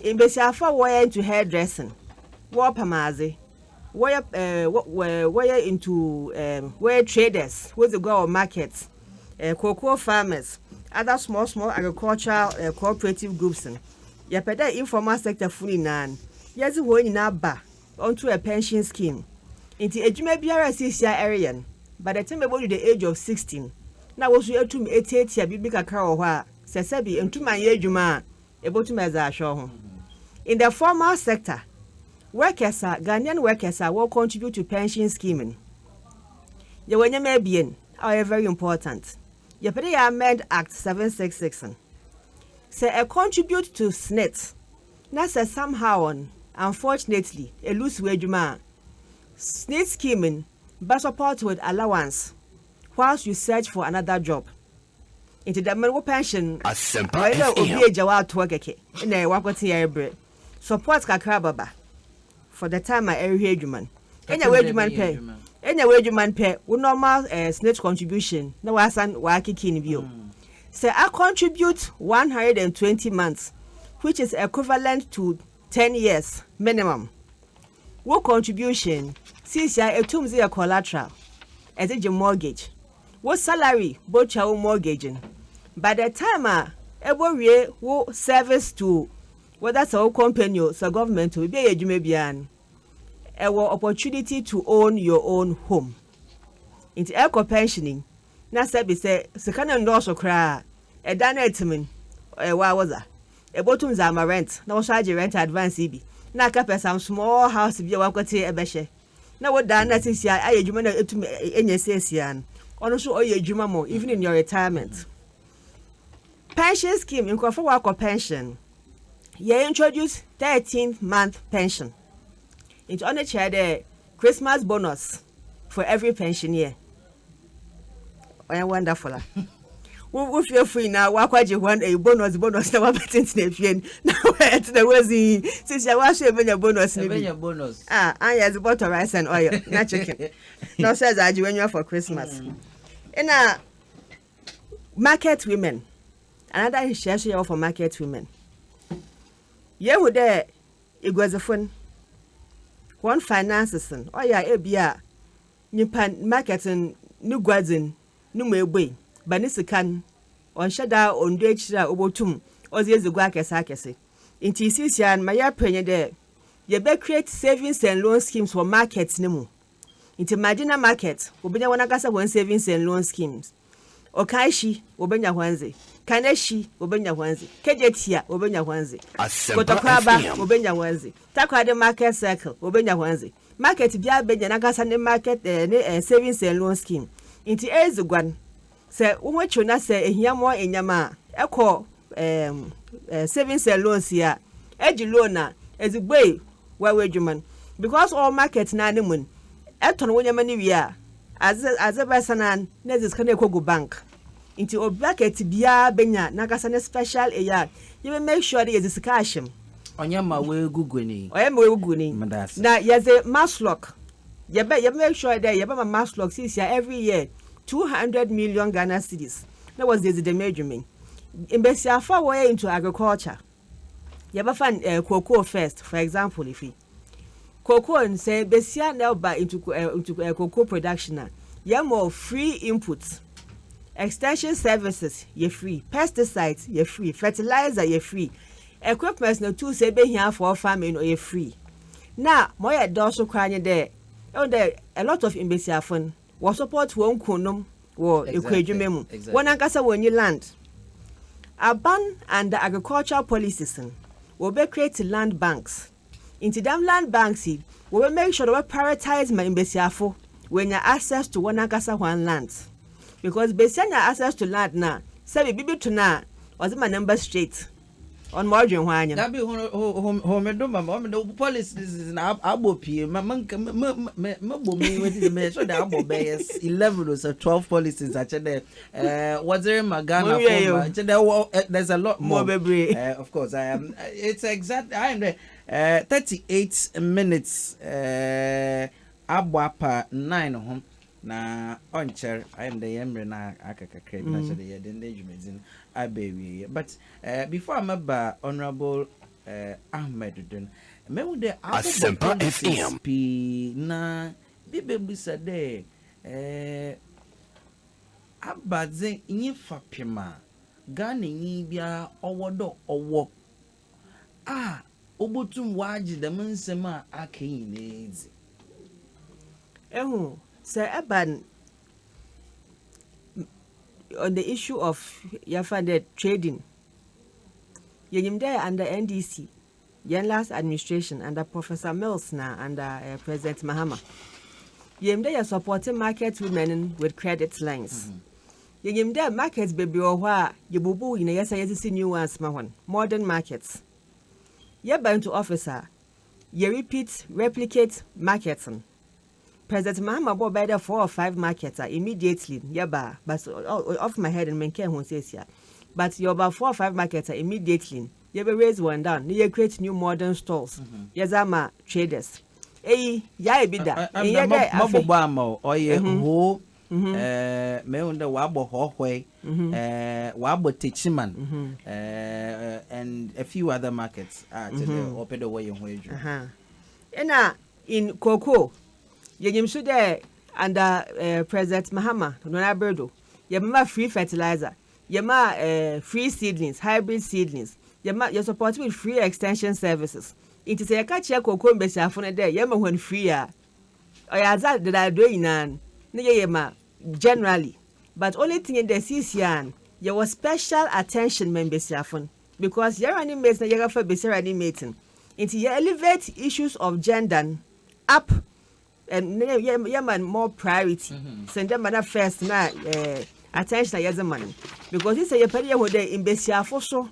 In Besiafa wire into hairdressing, war pamazi, wire into wire traders, where the go markets, cocoa farmers, other small agricultural cooperative groups. You informal sector fully nan. Yes, when in ba onto a pension scheme. Into a Juma BRCC area, by the time about the age of 16, na wo so etum etietia bibi kakra wo ho a sese bi entuma ye adwuma a ebotum eza ahwe ho. In the formal sector, workers are Ghanaian workers will contribute to pension scheme. You when you may be in are very important. You pay amend Act 766. Say a contribute to SNET. Now say somehow on unfortunately a loose wage man. SNET scheming but support with allowance whilst you search for another job. Into the minimum pension a simple obi ejawa to work na wakoti ebre support kakra baba for the time I area adwuman enya we adwuman pay we normal SNET contribution na wasan wa kiki ni bio say I contribute 120 months which is equivalent to 10 years minimum. What contribution since ya etum ze collateral as a mortgage. What salary both your mortgaging. By the time every wo service to whether so company so government will be a jumebian opportunity to own your own home. Into eco pensioning. Na sabi say second endorse cry a danetman wa was a bottom zama rent na charge rent advance ibi na kapɛ some small house bi wakote ebehye na wo dan na sisi aye dwuma na etum enye sesia no ono so oye dwuma mo even in your retirement. Pension scheme in for work pension. You introduce 13-month pension. It's on the chair the Christmas bonus for every pensioner. Wonderful. We feel free now. What you want a bonus now? What betting now? Where the was the since I was a bonus. I has bought rice and oil, not chicken. No says I do when you for Christmas. In a market women. Another share for market women. Yeah, would there it was a fun one finances. Oh, yeah, ebia nipan marketing new guazin, no me way, but Nisikan on shada on dechra obotum, or the Guakesakese. In TCC my penny there. You better create savings and loan schemes for markets nemo. Into Madina market, Obenya Wanagasa one savings and loan schemes. Okaishi, Obenya Wanze. Kaneshi, Obenya Wanze. Kejetia, Obenya Wanze. Kotokraba, Obenya Wanze. Takwade market circle, Obenya Wanze. Market Bia Benya Nagasa market savings and loan scheme. Into Ezugwan. Say, Umachuna say, Yamo in Yama, Echo savings and loans here. Edulona, as a way, where wageman. Because all markets nanimun. Eton when your money we are. As a person, Nezis Kaneko Bank. Into a bracket Bia Benya, Nagasane special a yard. You will make sure there is a discussion. On your way, Guguni. I am Guguni. Now, yes, a mass lock. You make sure that you have a mass lock since every year 200 million Ghana cedis. That was the measurement. In Bessia far way into agriculture. You ever find cocoa first, for example, if you cocoa and say Bessia now buy into cocoa production. You have more free inputs. Extension services, you're free. Pesticides, you're free. Fertilizer, you're free. Equipment, no two say be here for farming or you're free. Now, more dorsal crying there. Oh, there a lot of imbecile fun. Was support one kunum or equation. One ankasa when you land. A ban and the agricultural policies will be creating land banks. Into them land banks, we will make sure that we prioritize my imbecile when you access to one ankasa one land. Because basically access to land now, say we be to now, was my number straight on margin one. That be home no police is an abo p. With the measure the abo bears 11 or 12 policies at there. Was there Magana? There's a lot more. Of course, I am. It's exact. I am there. 38 minutes. Abwapa 9 home. Na on chair I am the yemre na akaka crate na shade ye den de jumezin abewi but before I'm about honorable Ahmed Dun me wo de Asempa FM p na bibe bisa de abadze yin fapema Ghana yin bia owodo owo obotum waji de mensema akin nezi Say Eban on the issue of the trading, there under NDC, last administration under Professor Mills now under President Mahama. There supporting market women with credit lines. There markets baby or where you bubu in a yes I see new ones modern markets. Bound to officer, you replicate marketing. President Mahama bought better 4 or 5 markets immediately. But off my head and maintain who says here. But you about 4 or 5 markets immediately. You will raise one down. You create new modern stores. Yes, I'm traders. Be that. Mobile or ye who me on the wabo hallway, wabo techiman, and a few other markets open the way in wage. In cocoa. You should there under President Mahama, Nonaberdo. You free fertilizer. You free seedlings, hybrid seedlings. You support with free extension services. It is a catch your cocoa besa for a day. You when free. I that I do in generally. But only thing in the CCN, you was special attention members because you're animates and you're for besser animating. It you elevate issues of gender up. And man more priority. Send them first na attention as a man because this is a period where they in Besia so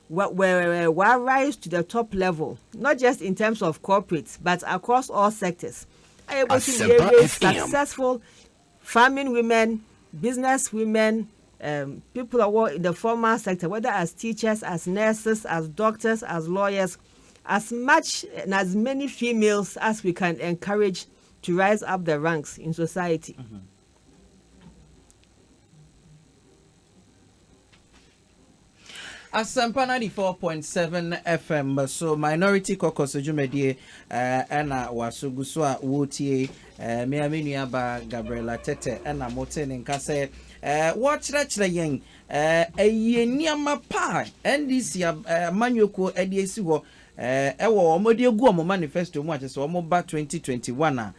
where rise to the top level, not just in terms of corporates but across all sectors. I able to be successful farming women, business women, people that work in the formal sector, whether as teachers, as nurses, as doctors, as lawyers, as much and as many females as we can encourage to rise up the ranks in society. Asampa 94.7 FM, so Minority Caucus Jumedie ena wasuguswa wotie me amenu ba Gabriela Tete ena motene nka se watchre yen eyeniama pa NDC manweko ediesi ho ewo omode egu omo manifesto mu atese omo ba 2021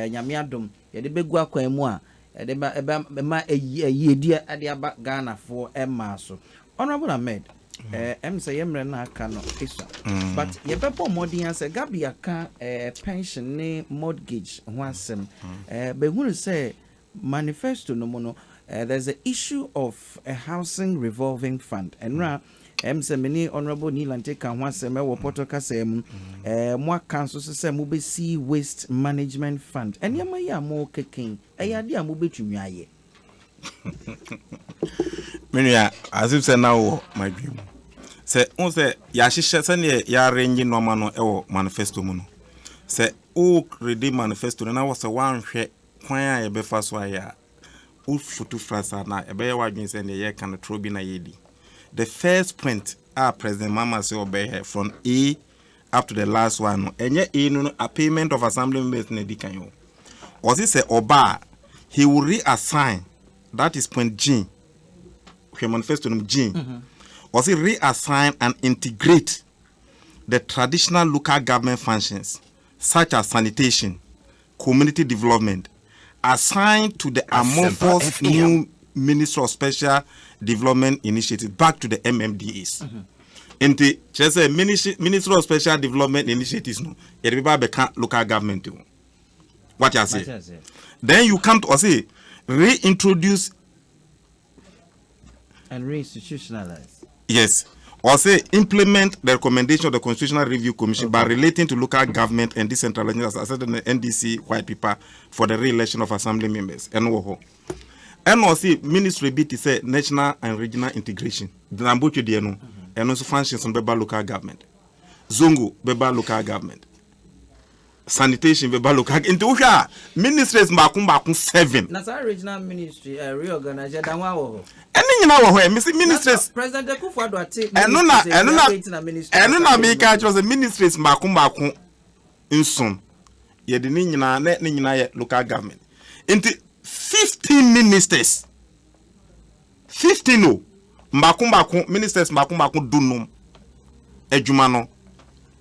nyame adom yede begu akwan mu a yede ma eyedi ade aba Ghana for emma so. Honorable Ahmed, say yemre na aka no isa. But ye bebo modern say Gabi aka pension ne mortgage ho asem. Be hunu say manifesto no mono there's an issue of a housing revolving fund. And ra say many Honorable Nilante kan ho asem e wo potoka say mo council say mo be see waste management fund. And yema ya mo keken e ya de mo betumi aye. Menya as if say now my dream. Say on say ya hihye say ne ya arrange normal no e manifesto mu no. Say o ready manifesto na was one hwe kwan a ye be fa so aya. O photo frasa na e be ya wadwen say ne ye kan tro bi na ye di. The first point President Mama say obey here from A up to the last one no. Enye A no a payment of assembly members na di kan yo. Was it say oba he will reassign. That is point G. Manifesto G. Was it reassign and integrate the traditional local government functions such as sanitation, community development, assigned to the amorphous new Minister of Special Development Initiative back to the MMDAs. In the Minister of Special Development Initiatives, no, everybody become local government. What you say? Then you come to say reintroduce and reinstitutionalize. Yes. Or say implement the recommendation of the Constitutional Review Commission by relating to local government and decentralization as asserted in the NDC white paper for the re-election of assembly members. And also ministry BT say national and regional integration. The Nambuchu Diano and also functions on Beba local government. Zungu Beba local government. Sanitation Beba local into ministries makum 7. That's our regional ministry reorganized danwa any na wo ministries President Akufo-Addo ate eno na me ka chose ministries makum nson ye de ni nyina ye local government into 15 ministers 15 no makum ministers makum dunum adwuma no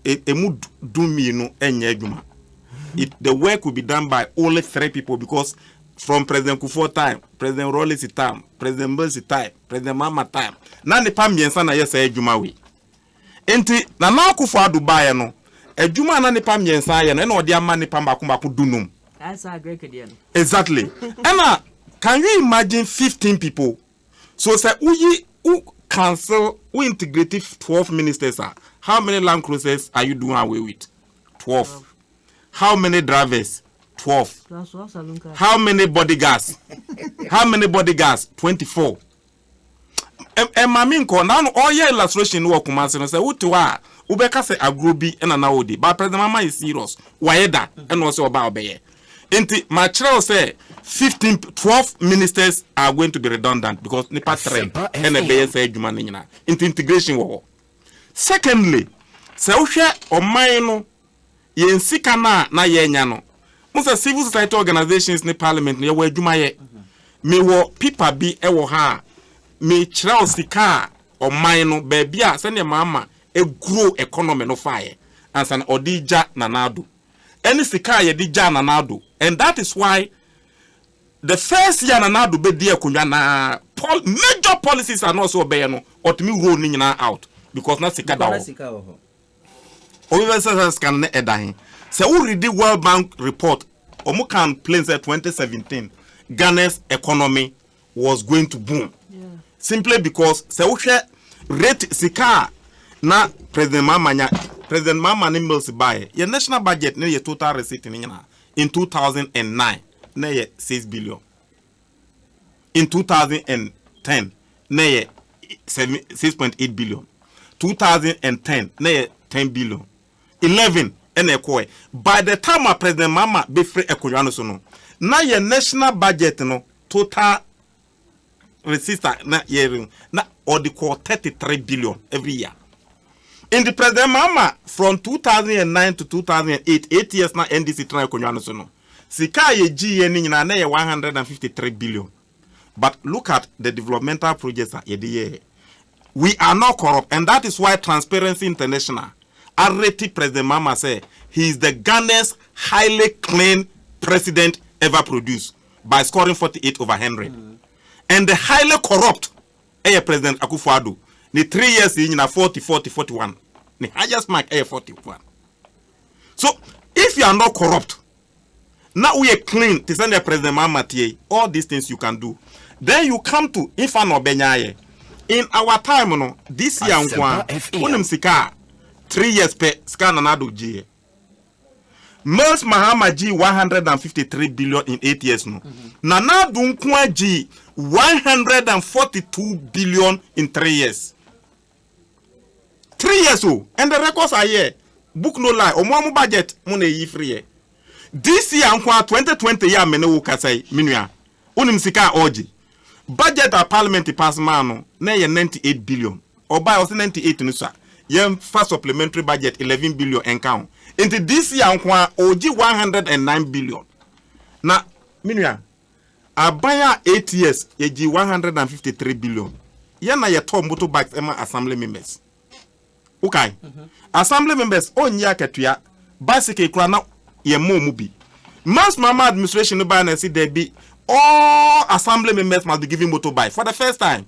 emu dumi no enye adwuma. The work will be done by only 3 people because from President Kufuor time, President Rollins time, President Mills time, President Mama time. Na nipa miensa na yesa adwuma we. Enti na Akufo-Addo bae no, adwuma na nipa miensa ye no na odi ama nipa mbako dunum. That's a great idea. Exactly. And can you imagine 15 people? So say who cancel, who integrated 12 ministers are. How many Land Cruisers are you doing away with? 12. How many drivers? 12. How many bodyguards? How many bodyguards? 24. Maminko now all your illustration work command say utuwa ubeka say agrobi and na odi but President Mama is serious. Why that and also about obey. Inti material say 12 ministers are going to be redundant because nipa trend and a base adwuma nyina into integration wo. Secondly, say uhwe oman yensika na yenya no most civil society organizations in parliament ne wo adwuma ye me wo pipa bi e wo ha me chira sika oman no ba bia se ne mama e grow economy no fire ansan odija nanado any sika ye dija nanado and that is why the first year nanado be dia kunwa na major policies are not so obey no otimi roll ni nyina out because na sika da ho Obiverses can edahin. So who read the World Bank report? Omu can claim that 2017 Ghana's economy was going to boom. Yeah. Simply because so rate sika na President Mama ni mills buy. Your national budget ne your total receipt in 2009 ne ye 6 billion. In 2010 ne ye 6.8 billion. 2010 ne ye 10 billion. 11 and by the time President Mama be free equano so no na your national budget no total receipts na year na or the 33 billion every year. In the President Mama from 2009 to 2008 8 years na NDC try equano so no sika ye GE ni na 153 billion. But look at the developmental projects ye we are not corrupt, and that is why Transparency International already President Mama say he is the Ghana's highly clean president ever produced by scoring 48/100. And the highly corrupt President Akufo-Addo, the 3 years in 40-41. The highest mark 41. So if you are not corrupt, now we are clean to send the President Mama all these things you can do. Then you come to Infano Benyaye. In our time, no, this year unim sika 3 years per scan another G. Most Mahama G 153 billion in 8 years no. Nana Dunkwa G 142 billion in 3 years. 3 years oh, and the records are here. Book no lie. Omo budget money yi free. This year unkwa 2020 year mene wo kasai minua. Unim sika oji. Budget of parliament pass mano na ye 98 billion. Oba was 98 nusa. Yem first supplementary budget 11 billion encount. Into this year unkwa oji 109 billion. Na minua abaya 8 years yeji 153 billion. Ye na ye top motorbikes ema assembly members. Okay. Assembly members onye akatua bicycle kura na ye mo mubi. Mass Mama administration no ban and see there be all assembly members must be given motorbike for the first time.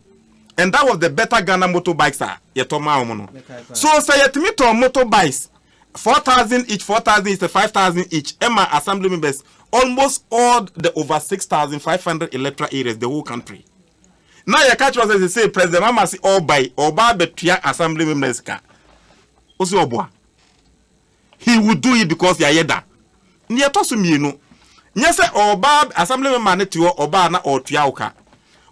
And that was the better Ghana motorbikes are yetoma omono. So say yetimi to motorbikes 4,000 each, 4,000 each, 5,000 each. Emma assembly members almost all the over 6,500 electoral areas the whole country. Now your catch was as say President Mama see all by oba betua assembly members ka. Osi obwa. He would do it because ya yeda. Ni etosu mienu. Nyese oba assembly member ne tiwo oba na otua uka.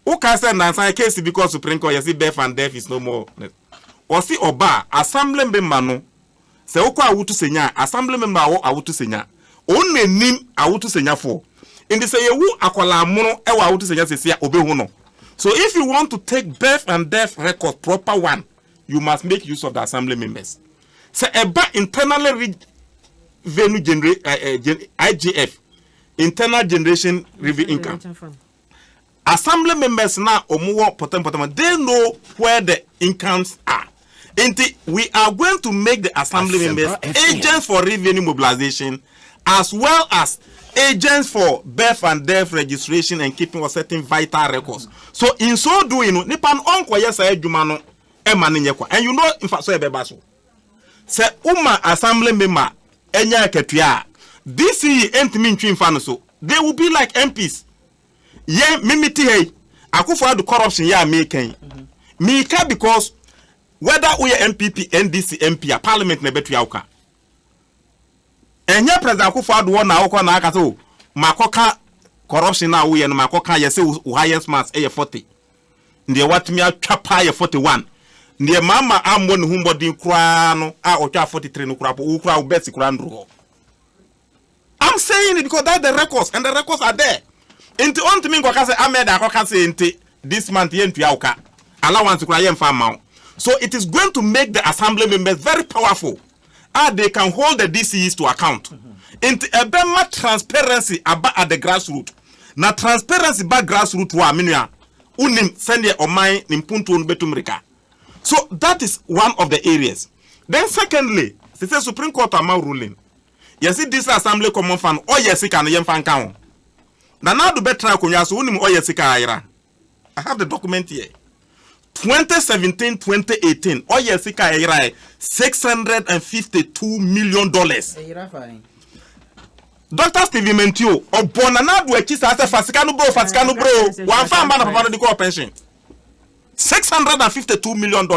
Uka say na san case because Supreme Court yesi deaf and deaf is no more. Osi oba assembly member no se ukwa awutu senya assembly member awutu senya. Onne nim awutu senya for. Indi say yewu akola amono e wa awutu senya sesia obehu no. So if you want to take deaf and deaf record proper one, you must make use of the assembly members. Say eba internally revenue generate IGF. Internal Generation Review Income. Assembly members now omuwo potem they know where the incomes are. We are going to make the assembly members agents for revenue mobilization as well as agents for birth and death registration and keeping of certain vital records. So in so doing, nipan onko yesa edwuma no e ma ne kwa. And you know in fact so e beba so. Se uma assembly member enya akatua. This entimi ntwi mfa no so. They will be like MPs. Ye mimiti hey. Akufo the corruption ya making. Mika because whether we MPP, NDC, MP, parliament na betu yauka. Enye president Akufo Addo won na okọ na aka so makoka corruption na we no makoka ye say highest mass e 40. Ndiye watimi atwapa ye 41. Ndiye mama ambo ne humbodin kura no a otwa 43 no kura po ukura ubesi kura ndro. I'm saying it because that's the records and the records are there. Into on to me go say Ahmed Akoka say into this month yen tuauka. Allowance kura yen farm. So it is going to make the assembly members very powerful. They can hold the DCEs to account. Into a better transparency about at the grassroots. Na transparency by grassroots wa minua unim send ye omai nimpuntu betumrika. So that is one of the areas. Then secondly, the Supreme Court ama ruling. You see this assembly common fund or yes can yen fan count. Na now do better kunya so unim or yes I have the document here. 2017-2018 or yes $652 million. Dr. Stevie Mentio or Bonanadu Chisa Fasikano bro one farm man of the pension. $652 million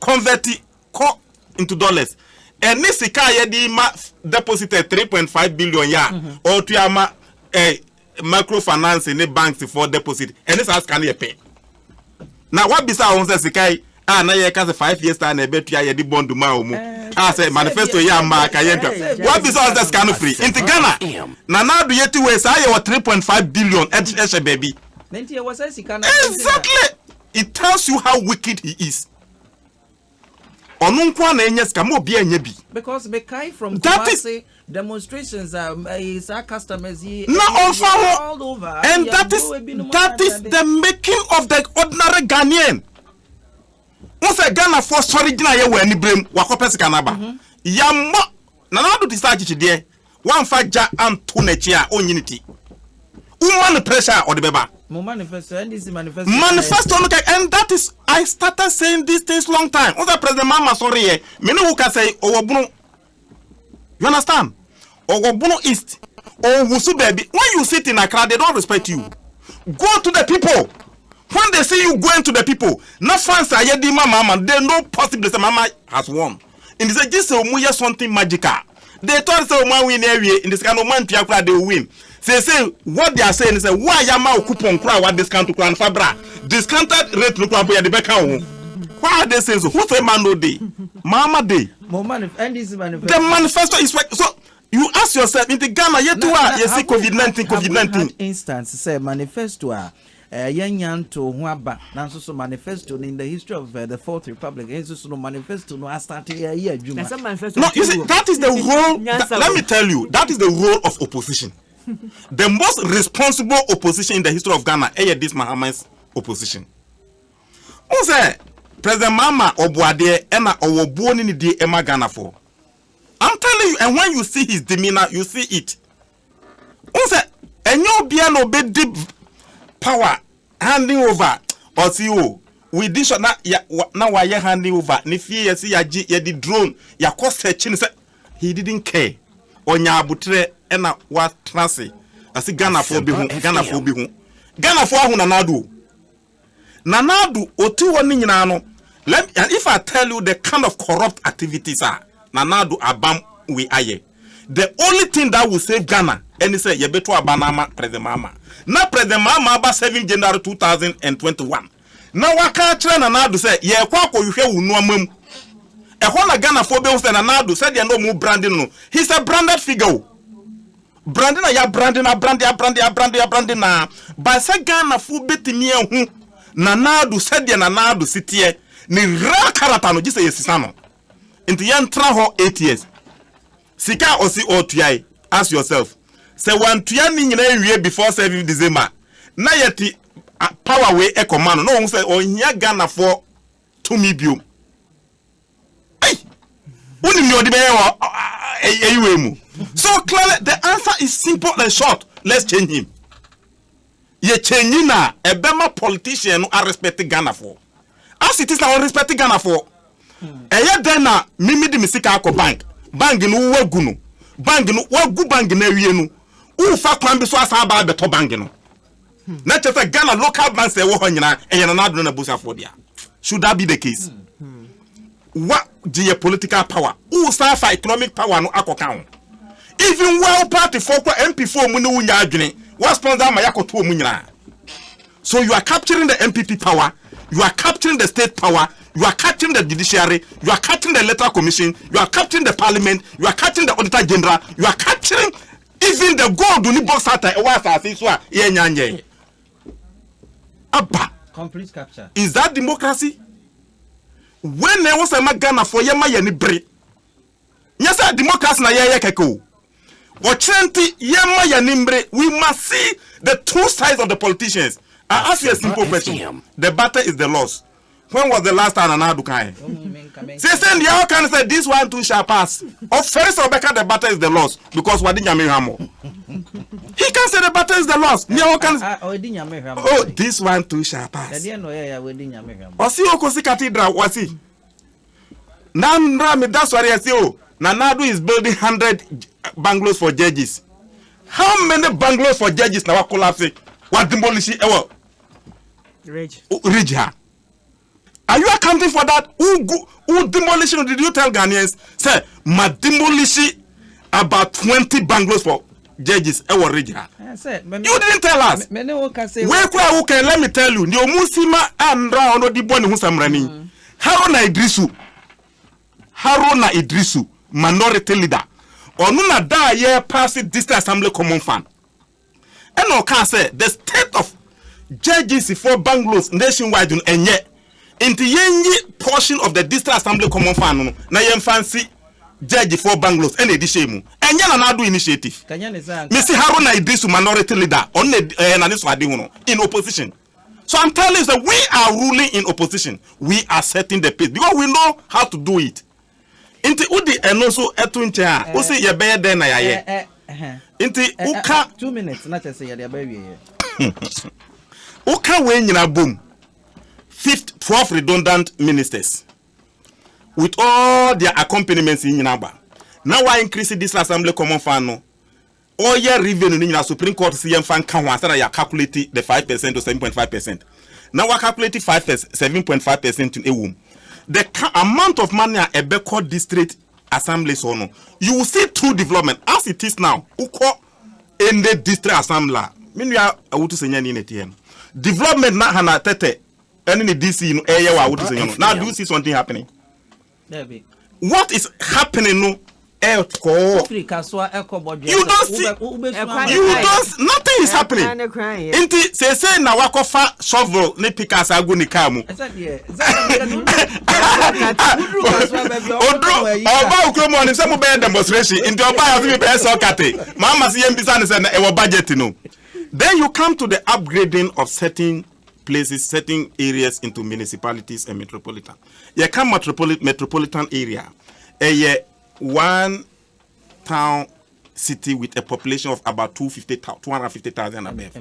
converted into dollars. And this deposited 3.5 billion or to yama microfinance in the banks for deposit. And this has can you pay. Now what beside on says na ye ka 5 years time na betu ya di bond ma omu say manifesto ya ma ka ye what beside that can free in Ghana na do yeti we say 3.5 billion baby exactly. It tells you how wicked he is. Onunkwa na enye ska mo bia enye bi because Bekai from that is demonstrations is our customers here all over and that is the making of the ordinary Ghanaian. Once a Ghana for sorry gina ye we ni brem wakopesi kanaba yamma na na do decide chide one faja anto na chi a onyiniti woman pressure or the beba manifesto and this manifesto and that is I started saying these things long time. Other President Mama sorry me no who can say Owobunu. You understand? Owobunu East or Wusu baby. When you sit in Accra, they don't respect you. Go to the people. When they see you going to the people, no fans are yet mama, they know possibly the mama has won. And they say this is something magical. They thought so man win area in this kind of man they will win. They say what they are saying is why yama coupon cry what discount to crown fabra discounted rate to crown the back home. Why are they saying so? Who say man no day? Mama day. The manifesto is so you ask yourself in the Ghana yet to you see COVID-19 instance say manifesto yanyan to huaba nanso so manifesto in the history of the Fourth Republic so no manifesto no started here juma. No, you see that is the role let me tell you that is the role of opposition. The most responsible opposition in the history of Ghana is this Mahama's opposition. Who say President Mama Obuade ena owobuoni ni di ema Ghana for? I'm telling you, and when you see his demeanor, you see it. Who say enyo bia no be deep power handing over or see you with this na why you handing over ni fie ya see ya di drone ya ko searching say he didn't care onya abutre ena wa transe asi Ghana for bi hu Ghana for ahu nanadu oti woni nyina no if I tell you the kind of corrupt activities are nanadu abam we aye the only thing that will save Ghana and say ye beto abanama President Mama na President Mama aba 7 January 2021 na waka kire nanadu say ye kwa hwe wunu amam ehon na Ghana for be say nanadu say they no mu branding no he's a branded figure. Branding ya branding na ba say Ghana fu betimi ehu nanadu said ya nanadu sitie ni ra karata no gise yesisa no nti yan tra ho 8 years sika osi otuai ask yourself say one tuya ni nyina ewie before 7 December na yeti power way e command no say ohia Ghana for to me bio ai uni mi odi be eyiwe mu so So clearly, the answer is simple and short. Let's change him. Ye change na a Bema politician are respecting Ghana for. As it is now respecting Ghana for. Eye then na mimi di misika ako bank. Bank no wagunu. Bank no wagu bank na wie no. U fa kwan bi so asa ba beto bank no. Na chefe Ghana local banks e wo ho nyina e na ado na busa for dia. Should that be the case? What geopolitical power? U sa fa economic power no akoka. Even well party for MP4 mu no wunya adwene. What sponsor ma yakoto mu nyina. So you are capturing the MPP power, you are capturing the state power, you are capturing the judiciary, you are capturing the electoral commission, you are capturing the parliament, you are capturing the auditor general, you are capturing even the golduni box ata e wa sa so a ye nyanye. Abba. Complete capture. Is that democracy? When there was a Ghana for yema ye ni bre. Yes, democracy na ye keko. Ochenti yema ye ni bre. We must see the two sides of the politicians. I ask you a simple question. The battle is the loss. When was the last time Nana Dukai? Say the other can say this one too shall pass. Or first or better the battle is the loss because what did Yami Hamo? He can say the battle is the loss. Oh, this one too shall pass. Or see Okosi Cathedral, what's he? Nandra, that's what I say. Oh, Nanadu is building 100 bungalows for judges. How many bungalows for judges now are collapsing? What demolition? Ridge. Are you accounting for that? Who demolition did you tell Ghanaians? Say, ma demolition about 20 bungalows for judges. You didn't tell us. Let me tell you. The Musima and Rao di Boni Husamrani. Haruna Idrisu, minority leader. Onuna da ye pass district assembly common fund. And no can say the state of judges for bungalows nationwide and yet into yenye portion of the district assembly common fund na yen fancy judge for bungalows and edishemu and yana na do initiative. Mr. Haruna Idrisu minority leader on the in opposition. So I'm telling you that we are ruling in opposition. We are setting the pace because we know how to do it. Inti udi enoso etuncha usi ye be den na yaye. Inti uka 2 minutes na say ye be wie. Uka we nyina bom. 12 redundant ministers with all their accompaniments in nyina. Now why increase this assembly common fund no? All year revenue in the Supreme Court CM fund can one you calculate the 5% to 7.5%. Now we calculate 7.5% in a womb. The amount of money at Ebeko district assembly so no, you will see true development as it is now. Uko in the district assembly. Meanwhile, I would say development na hana tete any DC no area I would say now do you see something happening? What is happening no? You don't nothing is happening. Inti say na wakofa shovel ne pikas agu ni kamu. Oba ukromo ni se mo be demonstration inti oba ya be so kate. Mama si yembisa ni se na e budget no. Then you come to the upgrading of certain places, certain areas into municipalities and metropolitan. You come metropolitan area. One town city with a population of about 250,000 above.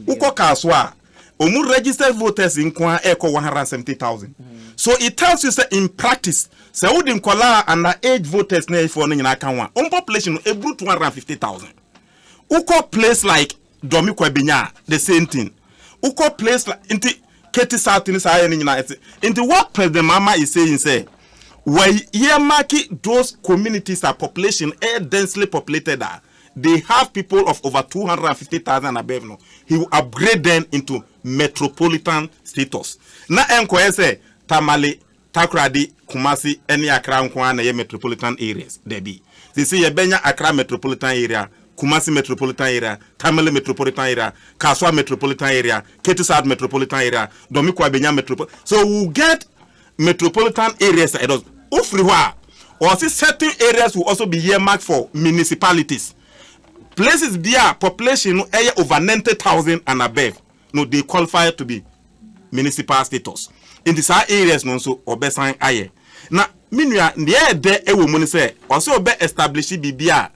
Uko kaswa, omu registered voters in kwa eko 170,000. So it tells you that in practice, se udi mkola underage voters ne for nyina kanwa. Population ebru 250,000. Uko place like Domiko Binya, the same thing. Uko place like inti Keti South in Saya nyina. Into what President Mama is saying say where Yamaki, those communities are population densely populated, they have people of over 250,000 above. No, he will upgrade them into metropolitan status. Na enko say Tamale, Takradi, Kumasi, any Accra Nkwana metropolitan areas. They be. They say Yabenya Accra metropolitan area, Kumasi metropolitan area, Tamale metropolitan area, Kaswa metropolitan area, Ketusad metropolitan area, Domiko Abenya metropolitan. So we'll get metropolitan areas. Or see certain areas will also be earmarked for municipalities. Places there population over 90,000 and above. No, they qualify to be municipal status. In these areas, no so obesan aye. Now, meanwhile, there e wo say also be establish bibia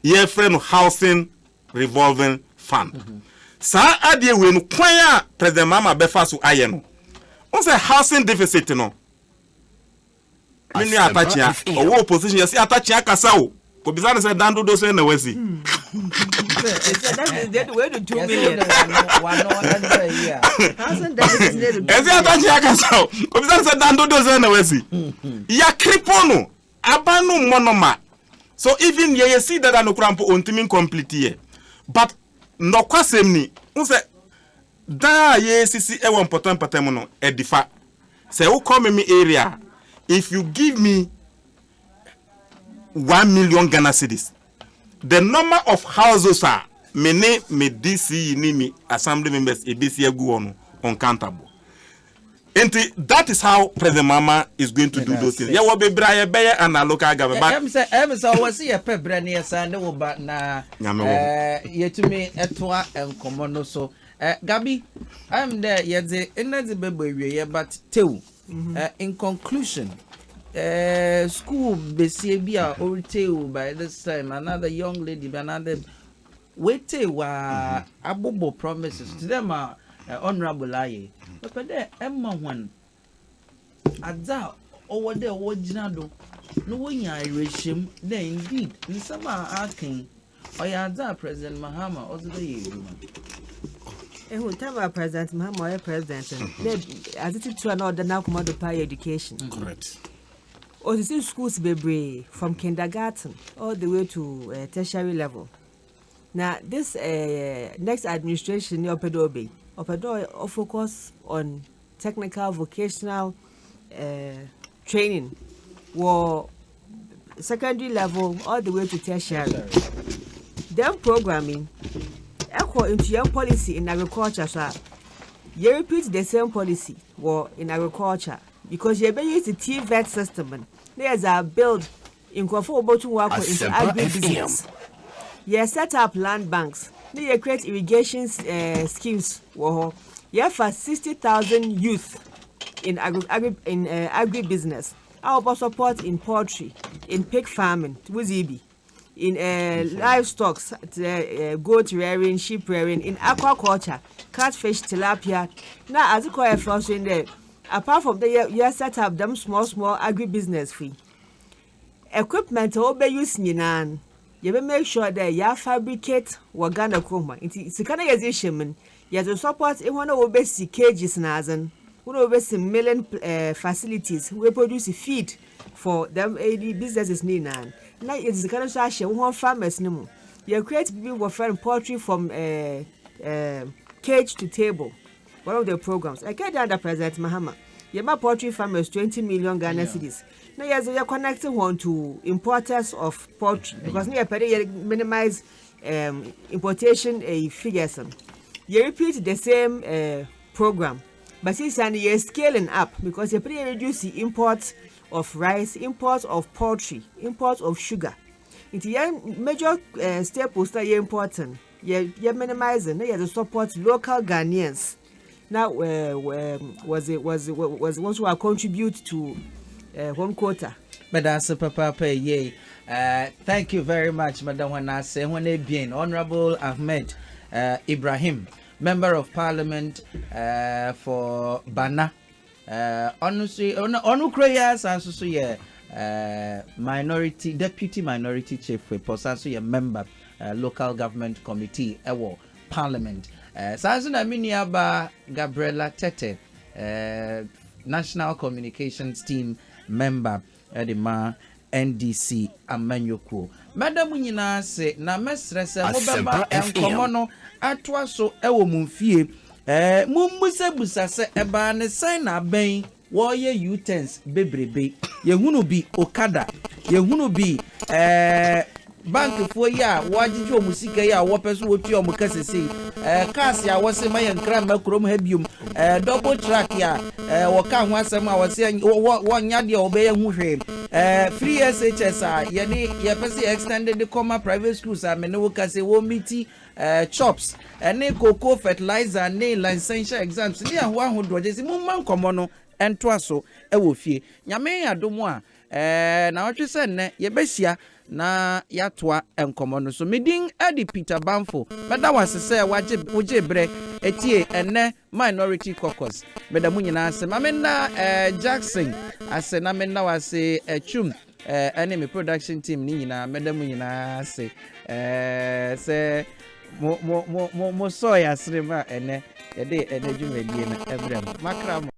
Ye friend housing revolving fund. Sa adie we no kwan a President Mama befa so aye no. On say housing deficit no. Mini atachia owo opposition yesi atachia kasa o. Ko bizana say dando do say na wasi. That way to 2 million. Ezi atachia kasa o. Ko bizana say dando do say na wasi. Ya kripono abanu monoma. So even ye see that no krampo ontimi complete here. But no kwasem ni unse da ye sisi e won potem no edifa. Say who come in me area if you give me 1 million Ghana cedis, the number of houses are me DC ni me assembly members ABC go uncountable. And that is how President Mama is going to do those things. Yeah, what be Brian Bayer and a local government. I'm so was here pepper near Sunday, but na yet to me etwa and common so. Gabi, I'm there yet the energy baby, but two. In conclusion, school BCBA or two by this time, another young lady, another wait abobo promises to them are honorable aye. But there, Emma one. Adza over there, what Jinado. No one I wish him. There indeed, in some are asking, or Adza President Mahama, or the year. And who tell our President Mahama, President, as it is to another now come out of higher education. Correct. Or the schools be from kindergarten all the way to tertiary level. Now, this next administration, Opedobe. Opedo focus on technical vocational training, or secondary level all the way to tertiary. Then programming, echo into your policy in agriculture, sir. You repeat the same policy or in agriculture because you use the TVET system. There's a build in conformable to work into agribusiness. You set up land banks. You create irrigation schemes. You have 60,000 youth in agribusiness. Our support in poultry, in pig farming, in livestock, goat rearing, sheep rearing, in aquaculture, catfish, tilapia. Now, as you call it, in there, apart from the you set up them small agribusiness free equipment. Obey use ninan. You make sure that you fabricate Wagana Chroma. It's a kind of musician. You have to support one of the basic cages, Nazan, one of the million facilities. We produce feed for them businesses. Ninan. Now it's the kind of sasha, one farmers. No, you create people who farm poultry from cage to table. One of the programs. I can't under President Mahama. Yema poultry farmers 20 million Ghana cedis. Now you're connecting one to importers of poultry because near Peri minimize importation figures. You repeat the same program, but since you're scaling up because you reduce the imports of rice, imports of poultry, imports of sugar. It's major staples that you're importing. You're minimizing. Now you support local Ghanaians. Now, was what will contribute to 1 quarter. But that's a papa, yay. Thank you very much, Madam Wanase. When they bien, Honorable Ahmed Ibrahim, Member of Parliament for Bana. Honestly, on Ukrainas, and so minority, deputy minority chief for Posaso, member, local government committee, Parliament. Sazuna Miniaba Gabriela Tete, National Communications Team member at the NDC Amanyoko. Madam Munina say, na mesrese mobaba enkomono atwa so ewo mumfie. Mumbusa se eba ne sign na ben wo ye utens bebrebe. Ye hunu bi Okada. Ye hunu bi bank for ya wajiju musika ya wopeso wotu omukasese cars ya wose mayen kram makrom habium double track ya woka ho asem a wose wonya de obeye hu hwe free SHS a ye pese extended the comma private schools a me no kase wo miti chops ne cocoa fertilizer ne licensure exams ne ho ahodo je si mumman komo no ento aso e wo fie nyame adomu a na watwe sɛ nnɛ yɛbɛhyia na yatoa enkomo no so medin edi Peter Bamfo meda wase sɛ wogye brɛ etie enne minority caucus meda mu nyina ase mamena Jackson ase na mena wase chum ene me production team ni nyina meda mu nyina ase sɛ mo so ya srema ene yɛde ene dwumadie na ebrem makra